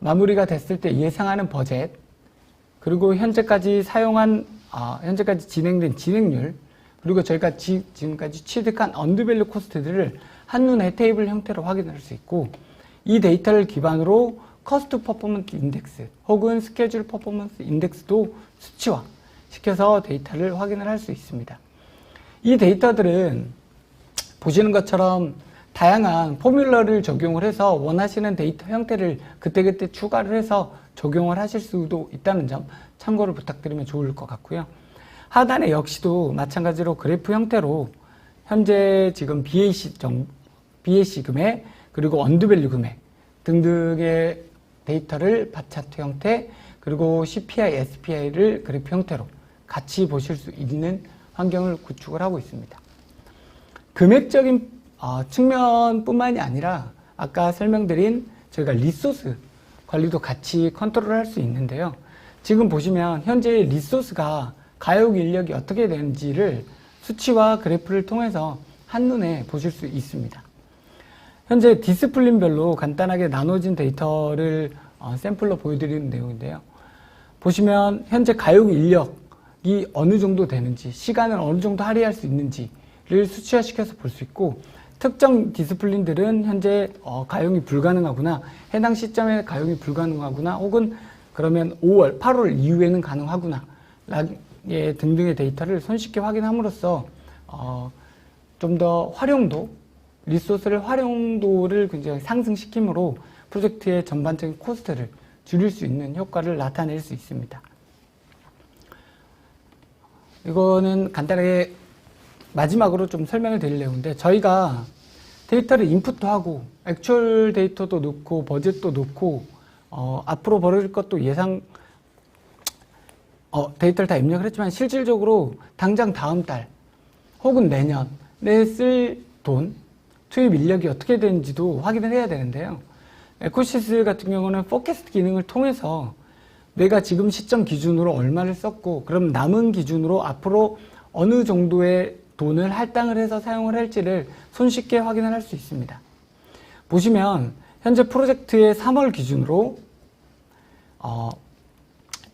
마무리가 됐을 때 예상하는 버젯 그리고 현재까지 현재까지 진행된 진행률 그리고 저희가 지금까지 취득한 언더밸류 코스트들을 한눈에 테이블 형태로 확인할 수 있고 이 데이터를 기반으로 커스트 퍼포먼스 인덱스 혹은 스케줄 퍼포먼스 인덱스도 수치화 시켜서 데이터를 확인을 할 수 있습니다. 이 데이터들은 보시는 것처럼 다양한 포뮬러를 적용을 해서 원하시는 데이터 형태를 그때그때 추가를 해서 적용을 하실 수도 있다는 점 참고를 부탁드리면 좋을 것 같고요. 하단에 역시도 마찬가지로 그래프 형태로 현재 지금 BAC 금액 그리고 언더밸류 금액 등등의 데이터를 바차트 형태 그리고 CPI, SPI를 그래프 형태로 같이 보실 수 있는 환경을 구축을 하고 있습니다. 금액적인 측면뿐만이 아니라 아까 설명드린 저희가 리소스 관리도 같이 컨트롤을 할 수 있는데요. 지금 보시면 현재 리소스가 가용 인력이 어떻게 되는지를 수치와 그래프를 통해서 한눈에 보실 수 있습니다. 현재 디스플린별로 간단하게 나눠진 데이터를 샘플로 보여드리는 내용인데요. 보시면 현재 가용 인력이 어느 정도 되는지, 시간을 어느 정도 할애할 수 있는지를 수치화시켜서 볼 수 있고, 특정 디스플린들은 현재 가용이 불가능하구나, 해당 시점에 가용이 불가능하구나, 혹은 그러면 5월, 8월 이후에는 가능하구나 등등의 데이터를 손쉽게 확인함으로써 좀 더 활용도, 리소스를 활용도를 굉장히 상승시키므로 프로젝트의 전반적인 코스트를 줄일 수 있는 효과를 나타낼 수 있습니다. 이거는 간단하게 마지막으로 좀 설명을 드릴 내용인데, 저희가 데이터를 인풋도 하고 액추얼 데이터도 넣고 버젯도 넣고 앞으로 벌어질 것도 예상 데이터를 다 입력을 했지만, 실질적으로 당장 다음 달 혹은 내년에 쓸 돈, 투입 인력이 어떻게 되는지도 확인을 해야 되는데요. 에코시스 같은 경우는 포캐스트 기능을 통해서 내가 지금 시점 기준으로 얼마를 썼고, 그럼 남은 기준으로 앞으로 어느 정도의 돈을 할당을 해서 사용을 할지를 손쉽게 확인을 할 수 있습니다. 보시면 현재 프로젝트의 3월 기준으로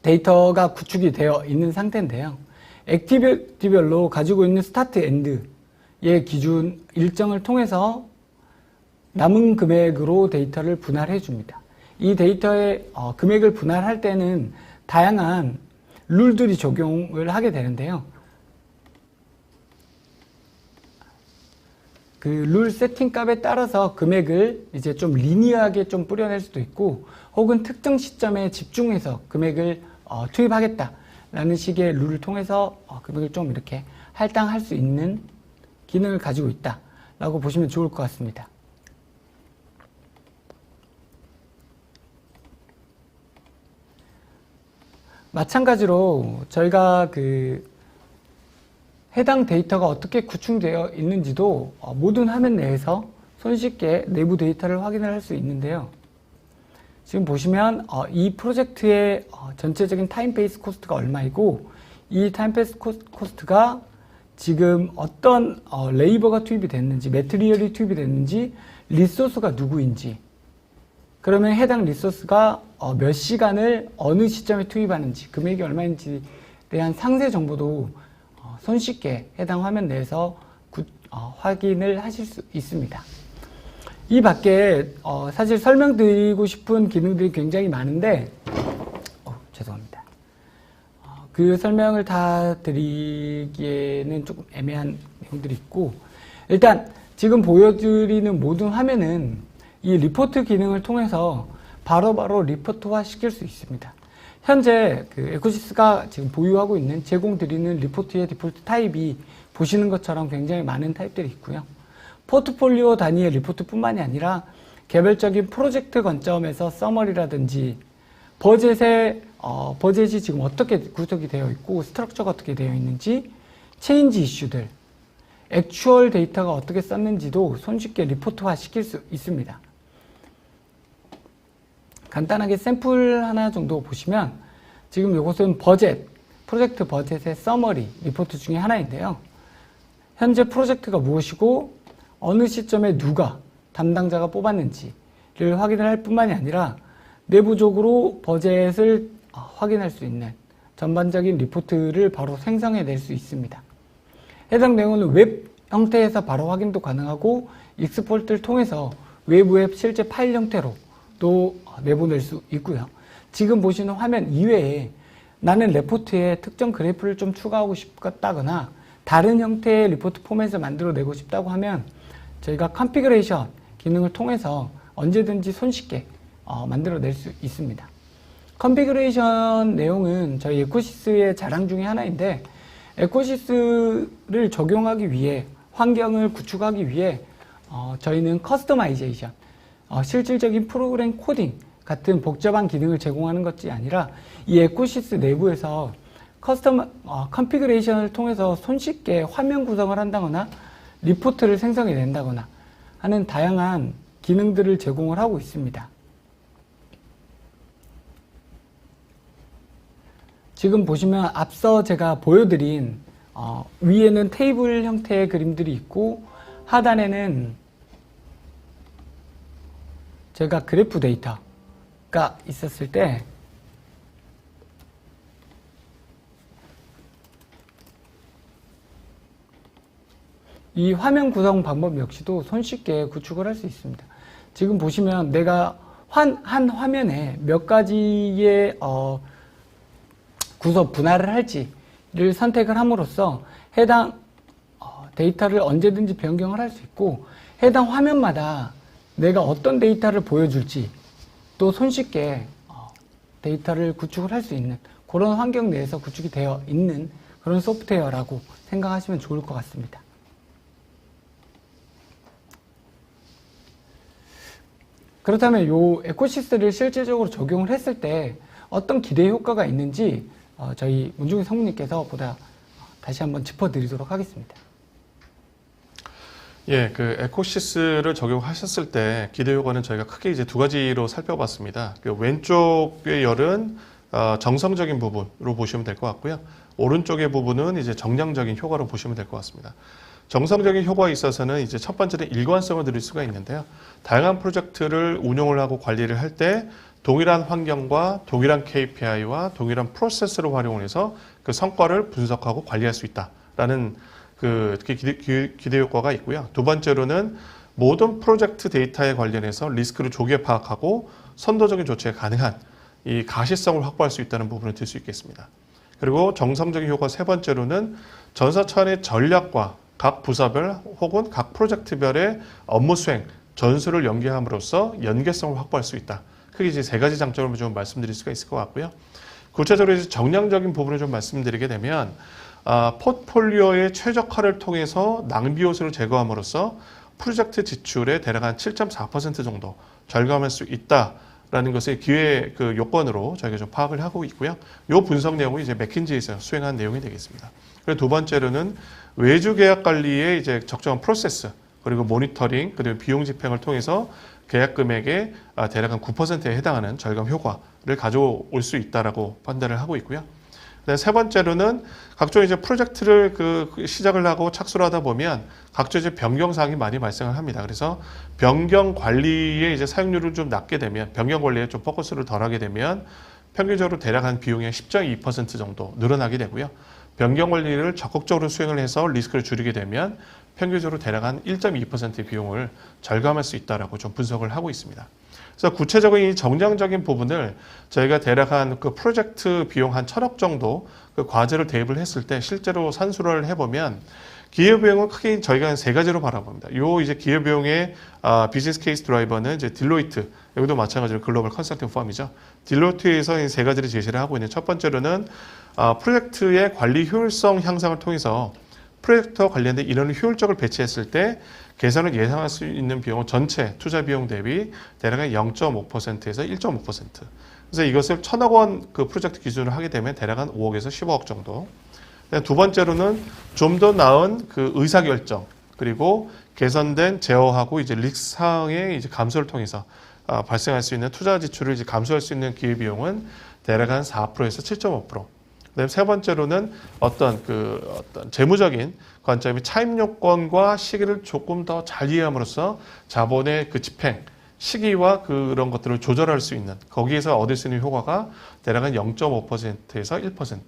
데이터가 구축이 되어 있는 상태인데요. 액티비티별로 가지고 있는 스타트 엔드의 기준 일정을 통해서 남은 금액으로 데이터를 분할해 줍니다. 이 데이터의 금액을 분할할 때는 다양한 룰들이 적용을 하게 되는데요. 그 룰 세팅 값에 따라서 금액을 이제 좀 리니어하게 좀 뿌려낼 수도 있고, 혹은 특정 시점에 집중해서 금액을 투입하겠다라는 식의 룰을 통해서 금액을 좀 이렇게 할당할 수 있는 기능을 가지고 있다라고 보시면 좋을 것 같습니다. 마찬가지로 저희가 해당 데이터가 어떻게 구축되어 있는지도 모든 화면 내에서 손쉽게 내부 데이터를 확인을 할 수 있는데요. 지금 보시면 이 프로젝트의 전체적인 타임베이스 코스트가 얼마이고, 이 타임베이스 코스트가 지금 어떤 레이버가 투입이 됐는지, 매트리얼이 투입이 됐는지, 리소스가 누구인지, 그러면 해당 리소스가 몇 시간을 어느 시점에 투입하는지, 금액이 얼마인지에 대한 상세 정보도 손쉽게 해당 화면 내에서 확인을 하실 수 있습니다. 이 밖에 사실 설명드리고 싶은 기능들이 굉장히 많은데 죄송합니다. 그 설명을 다 드리기에는 조금 애매한 내용들이 있고, 일단 지금 보여드리는 모든 화면은 이 리포트 기능을 통해서 바로바로 리포트화 시킬 수 있습니다. 현재 에코시스가 지금 보유하고 있는, 제공드리는 리포트의 디폴트 타입이 보시는 것처럼 굉장히 많은 타입들이 있고요. 포트폴리오 단위의 리포트뿐만이 아니라 개별적인 프로젝트 관점에서 서머리라든지 버젯이 지금 어떻게 구성이 되어 있고, 스트럭처가 어떻게 되어 있는지, 체인지 이슈들, 액추얼 데이터가 어떻게 썼는지도 손쉽게 리포트화 시킬 수 있습니다. 간단하게 샘플 하나 정도 보시면, 지금 이것은 프로젝트 버젯의 서머리 리포트 중에 하나인데요. 현재 프로젝트가 무엇이고 어느 시점에 누가 담당자가 뽑았는지를 확인을 할 뿐만이 아니라 내부적으로 버젯을 확인할 수 있는 전반적인 리포트를 바로 생성해낼 수 있습니다. 해당 내용은 웹 형태에서 바로 확인도 가능하고, 익스포트를 통해서 외부의 실제 파일 형태로도 내보낼 수 있고요. 지금 보시는 화면 이외에 나는 레포트에 특정 그래프를 좀 추가하고 싶다거나 다른 형태의 리포트 포맷을 만들어내고 싶다고 하면 저희가 컨피그레이션 기능을 통해서 언제든지 손쉽게 만들어낼 수 있습니다. 컨피그레이션 내용은 저희 에코시스의 자랑 중에 하나인데, 에코시스를 적용하기 위해, 환경을 구축하기 위해 저희는 커스터마이제이션, 실질적인 프로그램 코딩 같은 복잡한 기능을 제공하는 것이 아니라 이 에코시스 내부에서 컨피그레이션을 통해서 손쉽게 화면 구성을 한다거나 리포트를 생성해 낸다거나 하는 다양한 기능들을 제공을 하고 있습니다. 지금 보시면 앞서 제가 보여드린 위에는 테이블 형태의 그림들이 있고, 하단에는 제가 그래프 데이터, 가 있었을 때 이 화면 구성 방법 역시도 손쉽게 구축을 할 수 있습니다. 지금 보시면 내가 한 화면에 몇 가지의 구성 분할을 할지를 선택을 함으로써 해당 데이터를 언제든지 변경을 할 수 있고, 해당 화면마다 내가 어떤 데이터를 보여줄지 또 손쉽게 데이터를 구축을 할 수 있는 그런 환경 내에서 구축이 되어 있는 그런 소프트웨어라고 생각하시면 좋을 것 같습니다. 그렇다면 이 에코시스를 실질적으로 적용을 했을 때 어떤 기대 효과가 있는지 저희 문중희 성우님께서 다시 한번 짚어드리도록 하겠습니다. 예, 그 에코시스를 적용하셨을 때 기대 효과는 저희가 크게 이제 두 가지로 살펴봤습니다. 그 왼쪽의 열은 정성적인 부분으로 보시면 될 것 같고요. 오른쪽의 부분은 이제 정량적인 효과로 보시면 될 것 같습니다. 정성적인 효과에 있어서는 이제 첫 번째는 일관성을 드릴 수가 있는데요. 다양한 프로젝트를 운용을 하고 관리를 할 때 동일한 환경과 동일한 KPI와 동일한 프로세스를 활용을 해서 그 성과를 분석하고 관리할 수 있다라는 기대 효과가 있고요. 두 번째로는 모든 프로젝트 데이터에 관련해서 리스크를 조기에 파악하고 선도적인 조치가 가능한 이 가시성을 확보할 수 있다는 부분을 들 수 있겠습니다. 그리고 정성적인 효과 세 번째로는 전사 차원의 전략과 각 부서별 혹은 각 프로젝트별의 업무 수행, 전술을 연계함으로써 연계성을 확보할 수 있다. 크게 이제 세 가지 장점을 좀 말씀드릴 수가 있을 것 같고요. 구체적으로 이제 정량적인 부분을 좀 말씀드리게 되면 포트폴리오의 최적화를 통해서 낭비 요소를 제거함으로써 프로젝트 지출의 대략 한 7.4% 정도 절감할 수 있다라는 것의 기회 요건으로 저희가 좀 파악을 하고 있고요. 이 분석 내용은 이제 맥킨지에서 수행한 내용이 되겠습니다. 그리고 두 번째로는 외주 계약 관리의 이제 적정한 프로세스, 그리고 모니터링, 그리고 비용 집행을 통해서 계약 금액의 대략 한 9%에 해당하는 절감 효과를 가져올 수 있다라고 판단을 하고 있고요. 세 번째로는 각종 이제 프로젝트를 시작을 하고 착수를 하다 보면 각종 이제 변경 사항이 많이 발생을 합니다. 그래서 변경 관리에 이제 사용률을 좀 낮게 되면, 변경 관리에 좀 포커스를 덜하게 되면 평균적으로 대략 한 비용의 10.2% 정도 늘어나게 되고요. 변경 관리를 적극적으로 수행을 해서 리스크를 줄이게 되면 평균적으로 대략 한 1.2%의 비용을 절감할 수 있다라고 좀 분석을 하고 있습니다. 그래서 구체적인 이 정량적인 부분을 저희가 대략 한 그 프로젝트 비용 한 1,000억 정도 그 과제를 대입을 했을 때 실제로 산수를 해보면 기회비용은 크게 저희가 한 세 가지로 바라봅니다. 요 이제 기회비용의 비즈니스 케이스 드라이버는 이제 딜로이트, 여기도 마찬가지로 글로벌 컨설팅 펌이죠. 딜로이트에서 이 세 가지를 제시를 하고 있는 첫 번째로는 프로젝트의 관리 효율성 향상을 통해서 프로젝트와 관련된 인원을 효율적으로 배치했을 때 개선을 예상할 수 있는 비용은 전체 투자 비용 대비 대략 0.5%에서 1.5%. 그래서 이것을 1,000억 원 그 프로젝트 기준으로 하게 되면 대략 한 5억에서 15억 정도. 두 번째로는 좀 더 나은 그 의사결정, 그리고 개선된 제어하고 이제 리스크 사항의 이제 감소를 통해서 발생할 수 있는 투자 지출을 이제 감소할 수 있는 기회 비용은 대략 한 4%에서 7.5%. 그다음에 세 번째로는 어떤 재무적인 관점이 차입 요건과 시기를 조금 더 잘 이해함으로써 자본의 그 집행 시기와 그런 것들을 조절할 수 있는, 거기에서 얻을 수 있는 효과가 대략 한 0.5%에서 1%.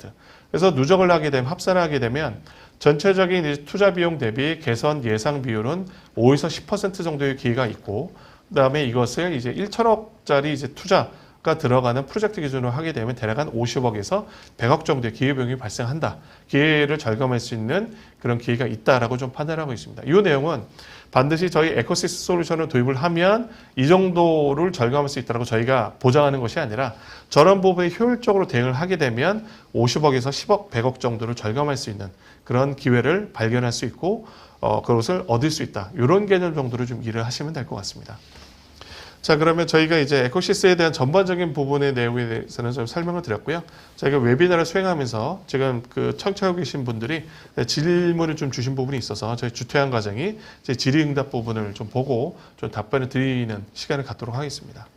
그래서 누적을 하게 되면, 합산을 하게 되면 전체적인 이제 투자 비용 대비 개선 예상 비율은 5에서 10% 정도의 기회가 있고, 그다음에 이것을 이제 1,000억짜리 이제 투자가 들어가는 프로젝트 기준으로 하게 되면 대략 한 50억에서 100억 정도의 기회비용이 발생한다. 기회를 절감할 수 있는 그런 기회가 있다라고 좀 판단하고 있습니다. 이 내용은 반드시 저희 에코시스템 솔루션을 도입을 하면 이 정도를 절감할 수 있다고 저희가 보장하는 것이 아니라 저런 부분에 효율적으로 대응을 하게 되면 50억에서 10억, 100억 정도를 절감할 수 있는 그런 기회를 발견할 수 있고 그것을 얻을 수 있다. 이런 개념 정도로 좀 이해를 하시면 될 것 같습니다. 자, 그러면 저희가 이제 에코시스에 대한 전반적인 부분의 내용에 대해서는 좀 설명을 드렸고요. 저희가 웨비나를 수행하면서 지금 그 청취하고 계신 분들이 질문을 좀 주신 부분이 있어서 저희 주퇴한 과정이 이제 질의응답 부분을 좀 보고 좀 답변을 드리는 시간을 갖도록 하겠습니다.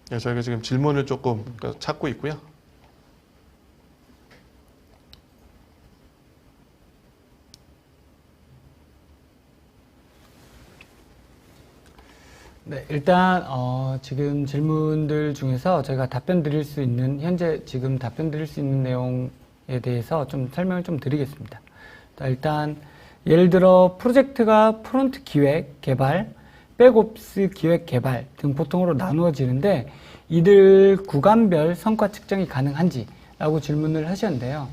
네, 저희가 지금 질문을 조금 찾고 있고요. 네, 일단 지금 질문들 중에서 저희가 답변 드릴 수 있는 현재 지금 답변 드릴 수 있는 내용에 대해서 좀 설명을 좀 드리겠습니다. 자, 일단 예를 들어 프로젝트가 프론트 기획, 개발, 백옵스 기획, 개발 등 보통으로 나누어지는데 이들 구간별 성과 측정이 가능한지라고 질문을 하셨는데요.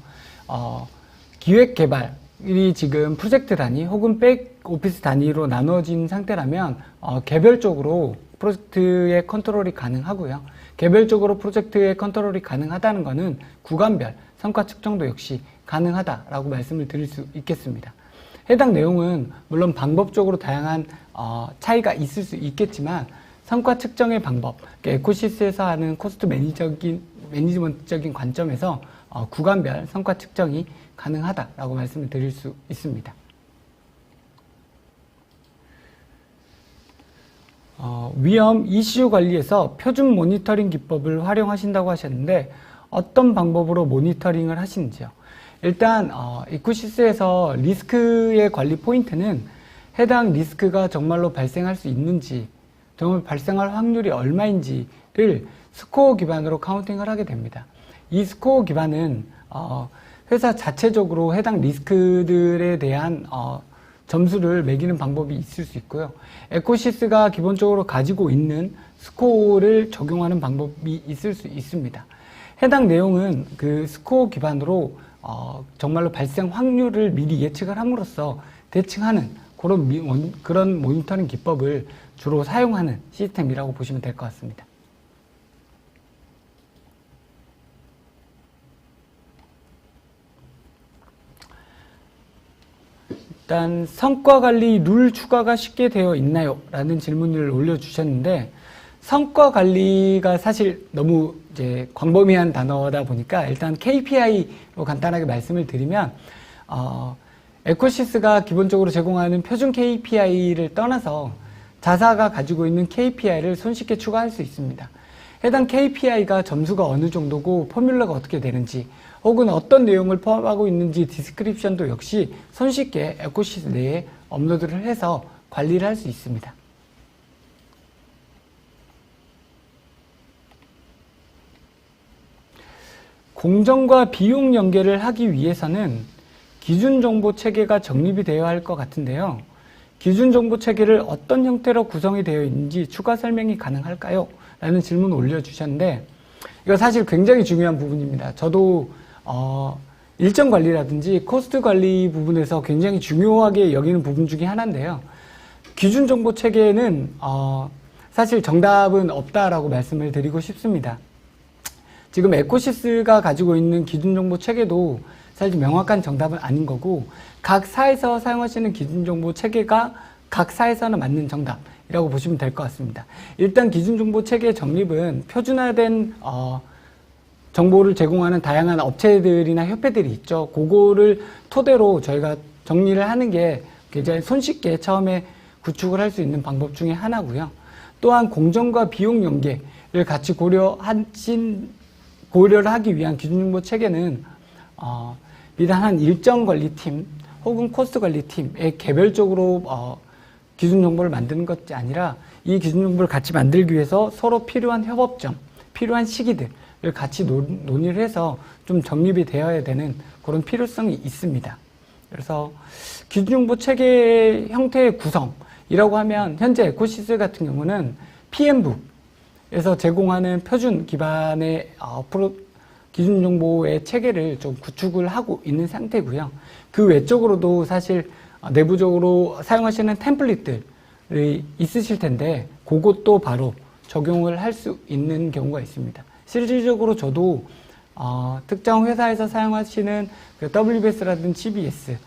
기획, 개발이 지금 프로젝트 단위 혹은 백오피스 단위로 나누어진 상태라면 개별적으로 프로젝트의 컨트롤이 가능하고요. 개별적으로 프로젝트의 컨트롤이 가능하다는 것은 구간별 성과 측정도 역시 가능하다라고 말씀을 드릴 수 있겠습니다. 해당 내용은 물론 방법적으로 다양한 차이가 있을 수 있겠지만 성과 측정의 방법, 에코시스에서 하는 코스트 매니지먼트적인 관점에서 구간별 성과 측정이 가능하다라고 말씀을 드릴 수 있습니다. 위험 이슈 관리에서 표준 모니터링 기법을 활용하신다고 하셨는데 어떤 방법으로 모니터링을 하시는지요? 일단 에코시스에서 리스크의 관리 포인트는 해당 리스크가 정말로 발생할 수 있는지, 정말 발생할 확률이 얼마인지를 스코어 기반으로 카운팅을 하게 됩니다. 이 스코어 기반은 회사 자체적으로 해당 리스크들에 대한 점수를 매기는 방법이 있을 수 있고요. 에코시스가 기본적으로 가지고 있는 스코어를 적용하는 방법이 있을 수 있습니다. 해당 내용은 그 스코어 기반으로 정말로 발생 확률을 미리 예측을 함으로써 대칭하는 그런 모니터링 기법을 주로 사용하는 시스템이라고 보시면 될 것 같습니다. 일단 성과관리 룰 추가가 쉽게 되어 있나요? 라는 질문을 올려주셨는데 성과관리가 사실 너무 이제 광범위한 단어다 보니까 일단 KPI로 간단하게 말씀을 드리면 에코시스가 기본적으로 제공하는 표준 KPI를 떠나서 자사가 가지고 있는 KPI를 손쉽게 추가할 수 있습니다. 해당 KPI가 점수가 어느 정도고 포뮬러가 어떻게 되는지 혹은 어떤 내용을 포함하고 있는지 디스크립션도 역시 손쉽게 에코시스 내에 업로드를 해서 관리를 할 수 있습니다. 공정과 비용 연계를 하기 위해서는 기준 정보 체계가 정립이 되어야 할 것 같은데요. 기준 정보 체계를 어떤 형태로 구성이 되어 있는지 추가 설명이 가능할까요? 라는 질문을 올려주셨는데 이거 사실 굉장히 중요한 부분입니다. 저도 일정 관리라든지 코스트 관리 부분에서 굉장히 중요하게 여기는 부분 중에 하나인데요. 기준 정보 체계는 사실 정답은 없다라고 말씀을 드리고 싶습니다. 지금 에코시스가 가지고 있는 기준 정보 체계도 사실 명확한 정답은 아닌 거고 각 사에서 사용하시는 기준 정보 체계가 각 사에서는 맞는 정답이라고 보시면 될 것 같습니다. 일단 기준 정보 체계 정립은 표준화된 정보를 제공하는 다양한 업체들이나 협회들이 있죠. 그거를 토대로 저희가 정리를 하는 게 굉장히 손쉽게 처음에 구축을 할 수 있는 방법 중에 하나고요. 또한 공정과 비용 연계를 같이 고려를 하기 위한 기준정보 체계는 비단 한 일정 관리팀 혹은 코스트 관리팀에 개별적으로 기준정보를 만드는 것이 아니라 이 기준정보를 같이 만들기 위해서 서로 필요한 협업점, 필요한 시기들을 같이 논의를 해서 좀 정립이 되어야 되는 그런 필요성이 있습니다. 그래서 기준정보 체계의 형태의 구성이라고 하면 현재 에코시스 같은 경우는 PM북에서 제공하는 표준 기반의 기준 정보의 체계를 좀 구축을 하고 있는 상태고요. 그 외적으로도 사실 내부적으로 사용하시는 템플릿들이 있으실 텐데 그것도 바로 적용을 할 수 있는 경우가 있습니다. 실질적으로 저도 특정 회사에서 사용하시는 그 WBS라든지 CBS의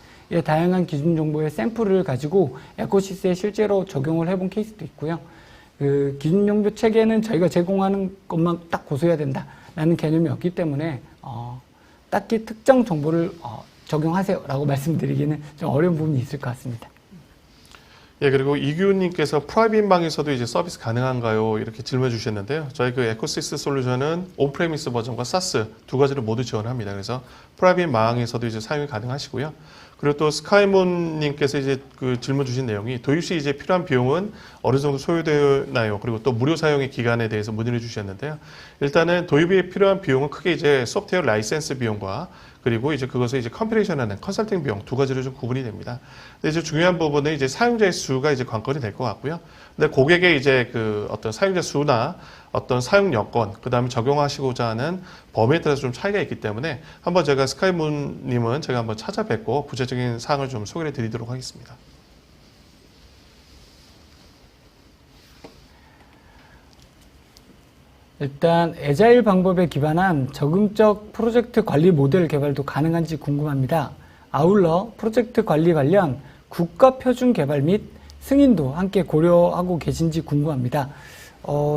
다양한 기준 정보의 샘플을 가지고 에코시스에 실제로 적용을 해본 케이스도 있고요. 그 기준 정보 체계는 저희가 제공하는 것만 딱 고수해야 된다라는 개념이 없기 때문에 딱히 특정 정보를 적용하세요라고 말씀드리기는 좀 어려운 부분이 있을 것 같습니다. 예, 그리고 이규님께서 프라이빗망에서도 이제 서비스 가능한가요? 이렇게 질문해 주셨는데요. 저희 그 에코시스 솔루션은 온프레미스 버전과 사스 두 가지를 모두 지원합니다. 그래서 프라이빗망에서도 이제 사용이 가능하시고요. 그리고 또 스카이문님께서 이제 그 질문 주신 내용이 도입 시 이제 필요한 비용은 어느 정도 소요되나요? 그리고 또 무료 사용의 기간에 대해서 문의를 주셨는데요. 일단은 도입에 필요한 비용은 크게 이제 소프트웨어 라이센스 비용과 그리고 이제 그것을 이제 컴피레이션하는 컨설팅 비용 두 가지로 좀 구분이 됩니다. 근데 이제 중요한 부분은 이제 사용자의 수가 이제 관건이 될 것 같고요. 근데 고객의 이제 그 어떤 사용자 수나 어떤 사용 여건, 그 다음에 적용하시고자 하는 범위에 따라서 좀 차이가 있기 때문에 한번 제가 스카이문님은 제가 한번 찾아뵙고 구체적인 사항을 좀 소개해 드리도록 하겠습니다. 일단 애자일 방법에 기반한 적응적 프로젝트 관리 모델 개발도 가능한지 궁금합니다. 아울러 프로젝트 관리 관련 국가 표준 개발 및 승인도 함께 고려하고 계신지 궁금합니다.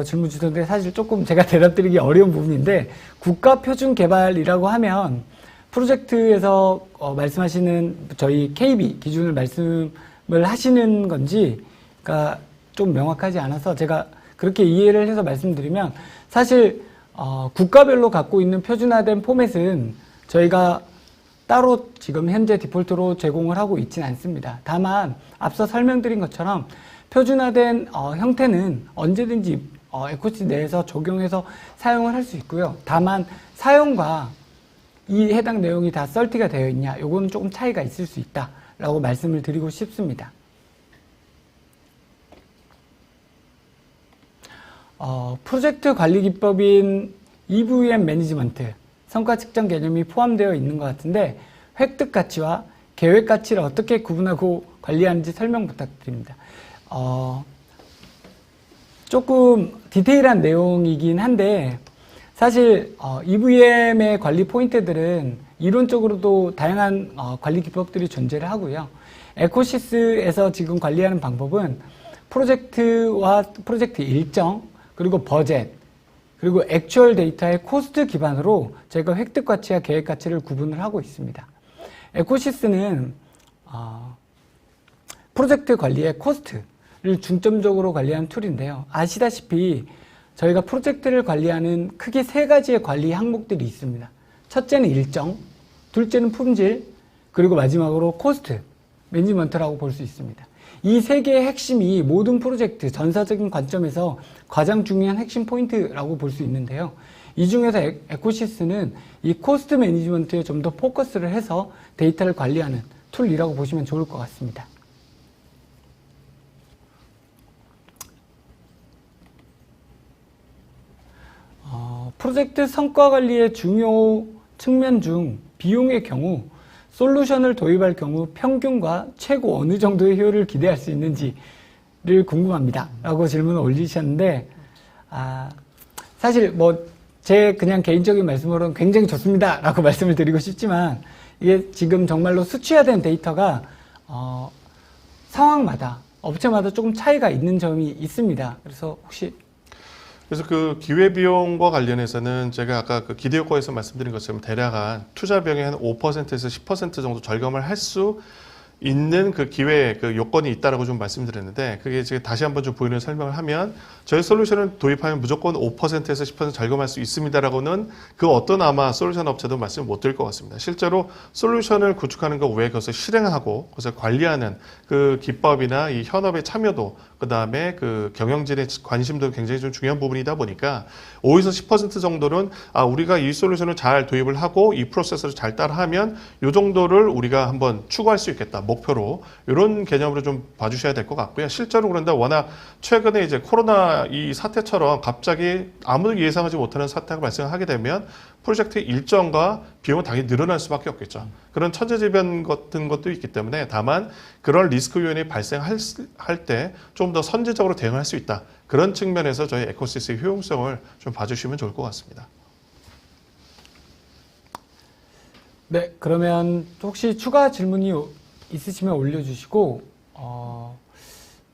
질문 주셨는데 사실 조금 제가 대답드리기 어려운 부분인데 국가 표준 개발이라고 하면 프로젝트에서 말씀하시는 저희 KB 기준을 말씀을 하시는 건지가 좀 명확하지 않아서 제가 그렇게 이해를 해서 말씀드리면 사실 국가별로 갖고 있는 표준화된 포맷은 저희가 따로 지금 현재 디폴트로 제공을 하고 있지는 않습니다. 다만 앞서 설명드린 것처럼 표준화된 형태는 언제든지 에코시스 내에서 적용해서 사용을 할 수 있고요. 다만 사용과 이 해당 내용이 다 설티가 되어 있냐, 요거는 조금 차이가 있을 수 있다라고 말씀을 드리고 싶습니다. 프로젝트 관리 기법인 EVM 매니지먼트, 성과 측정 개념이 포함되어 있는 것 같은데 획득 가치와 계획 가치를 어떻게 구분하고 관리하는지 설명 부탁드립니다. 조금 디테일한 내용이긴 한데 사실 EVM의 관리 포인트들은 이론적으로도 다양한 관리 기법들이 존재를 하고요. 에코시스에서 지금 관리하는 방법은 프로젝트와 프로젝트 일정, 그리고 버젯, 그리고 액추얼 데이터의 코스트 기반으로 저희가 획득 가치와 계획 가치를 구분을 하고 있습니다. 에코시스는 프로젝트 관리의 코스트를 중점적으로 관리하는 툴인데요. 아시다시피 저희가 프로젝트를 관리하는 크게 세 가지의 관리 항목들이 있습니다. 첫째는 일정, 둘째는 품질, 그리고 마지막으로 코스트, 매니지먼트라고 볼 수 있습니다. 이 세 개의 핵심이 모든 프로젝트 전사적인 관점에서 가장 중요한 핵심 포인트라고 볼 수 있는데요. 이 중에서 에코시스는 이 코스트 매니지먼트에 좀 더 포커스를 해서 데이터를 관리하는 툴이라고 보시면 좋을 것 같습니다. 프로젝트 성과 관리의 중요 측면 중 비용의 경우 솔루션을 도입할 경우 평균과 최고 어느 정도의 효율을 기대할 수 있는지를 궁금합니다. 라고 질문을 올리셨는데, 사실 제 그냥 개인적인 말씀으로는 굉장히 좋습니다. 라고 말씀을 드리고 싶지만, 이게 지금 정말로 수치화된 데이터가, 상황마다, 업체마다 조금 차이가 있는 점이 있습니다. 그래서 그래서 그 기회비용과 관련해서는 제가 아까 그 기대효과에서 말씀드린 것처럼 대략 한 투자 비용의 한 5%에서 10% 정도 절감을 할 수 있는 그 기회 그 요건이 있다라고 좀 말씀드렸는데 그게 제가 다시 한번 좀 보이는 설명을 하면 저희 솔루션을 도입하면 무조건 5%에서 10% 절감할 수 있습니다라고는 그 어떤 아마 솔루션 업체도 말씀을 못 드릴 것 같습니다. 실제로 솔루션을 구축하는 것 외에 그것을 실행하고 그것을 관리하는 그 기법이나 이 현업의 참여도 그 다음에 그 경영진의 관심도 굉장히 좀 중요한 부분이다 보니까 5에서 10% 정도는 우리가 이 솔루션을 잘 도입을 하고 이 프로세스를 잘 따라하면 이 정도를 우리가 한번 추구할 수 있겠다. 목표로 이런 개념으로 좀 봐주셔야 될 것 같고요. 실제로 그런데 워낙 최근에 이제 코로나 이 사태처럼 갑자기 아무도 예상하지 못하는 사태가 발생하게 되면 프로젝트 일정과 비용은 당연히 늘어날 수밖에 없겠죠. 그런 천재지변 같은 것도 있기 때문에 다만 그런 리스크 요인이 발생할 때 좀 더 선제적으로 대응할 수 있다. 그런 측면에서 저희 에코시스의 효용성을 좀 봐주시면 좋을 것 같습니다. 네, 그러면 혹시 추가 질문이 있으시면 올려주시고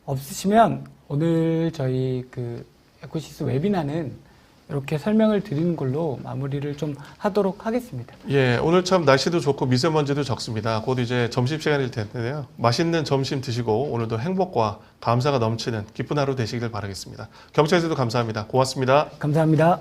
없으시면 오늘 저희 그 에코시스 웨비나는 이렇게 설명을 드리는 걸로 마무리를 좀 하도록 하겠습니다. 예, 오늘 참 날씨도 좋고 미세먼지도 적습니다. 곧 이제 점심시간일 텐데요. 맛있는 점심 드시고 오늘도 행복과 감사가 넘치는 기쁜 하루 되시길 바라겠습니다. 경찰에서도 감사합니다. 고맙습니다. 감사합니다.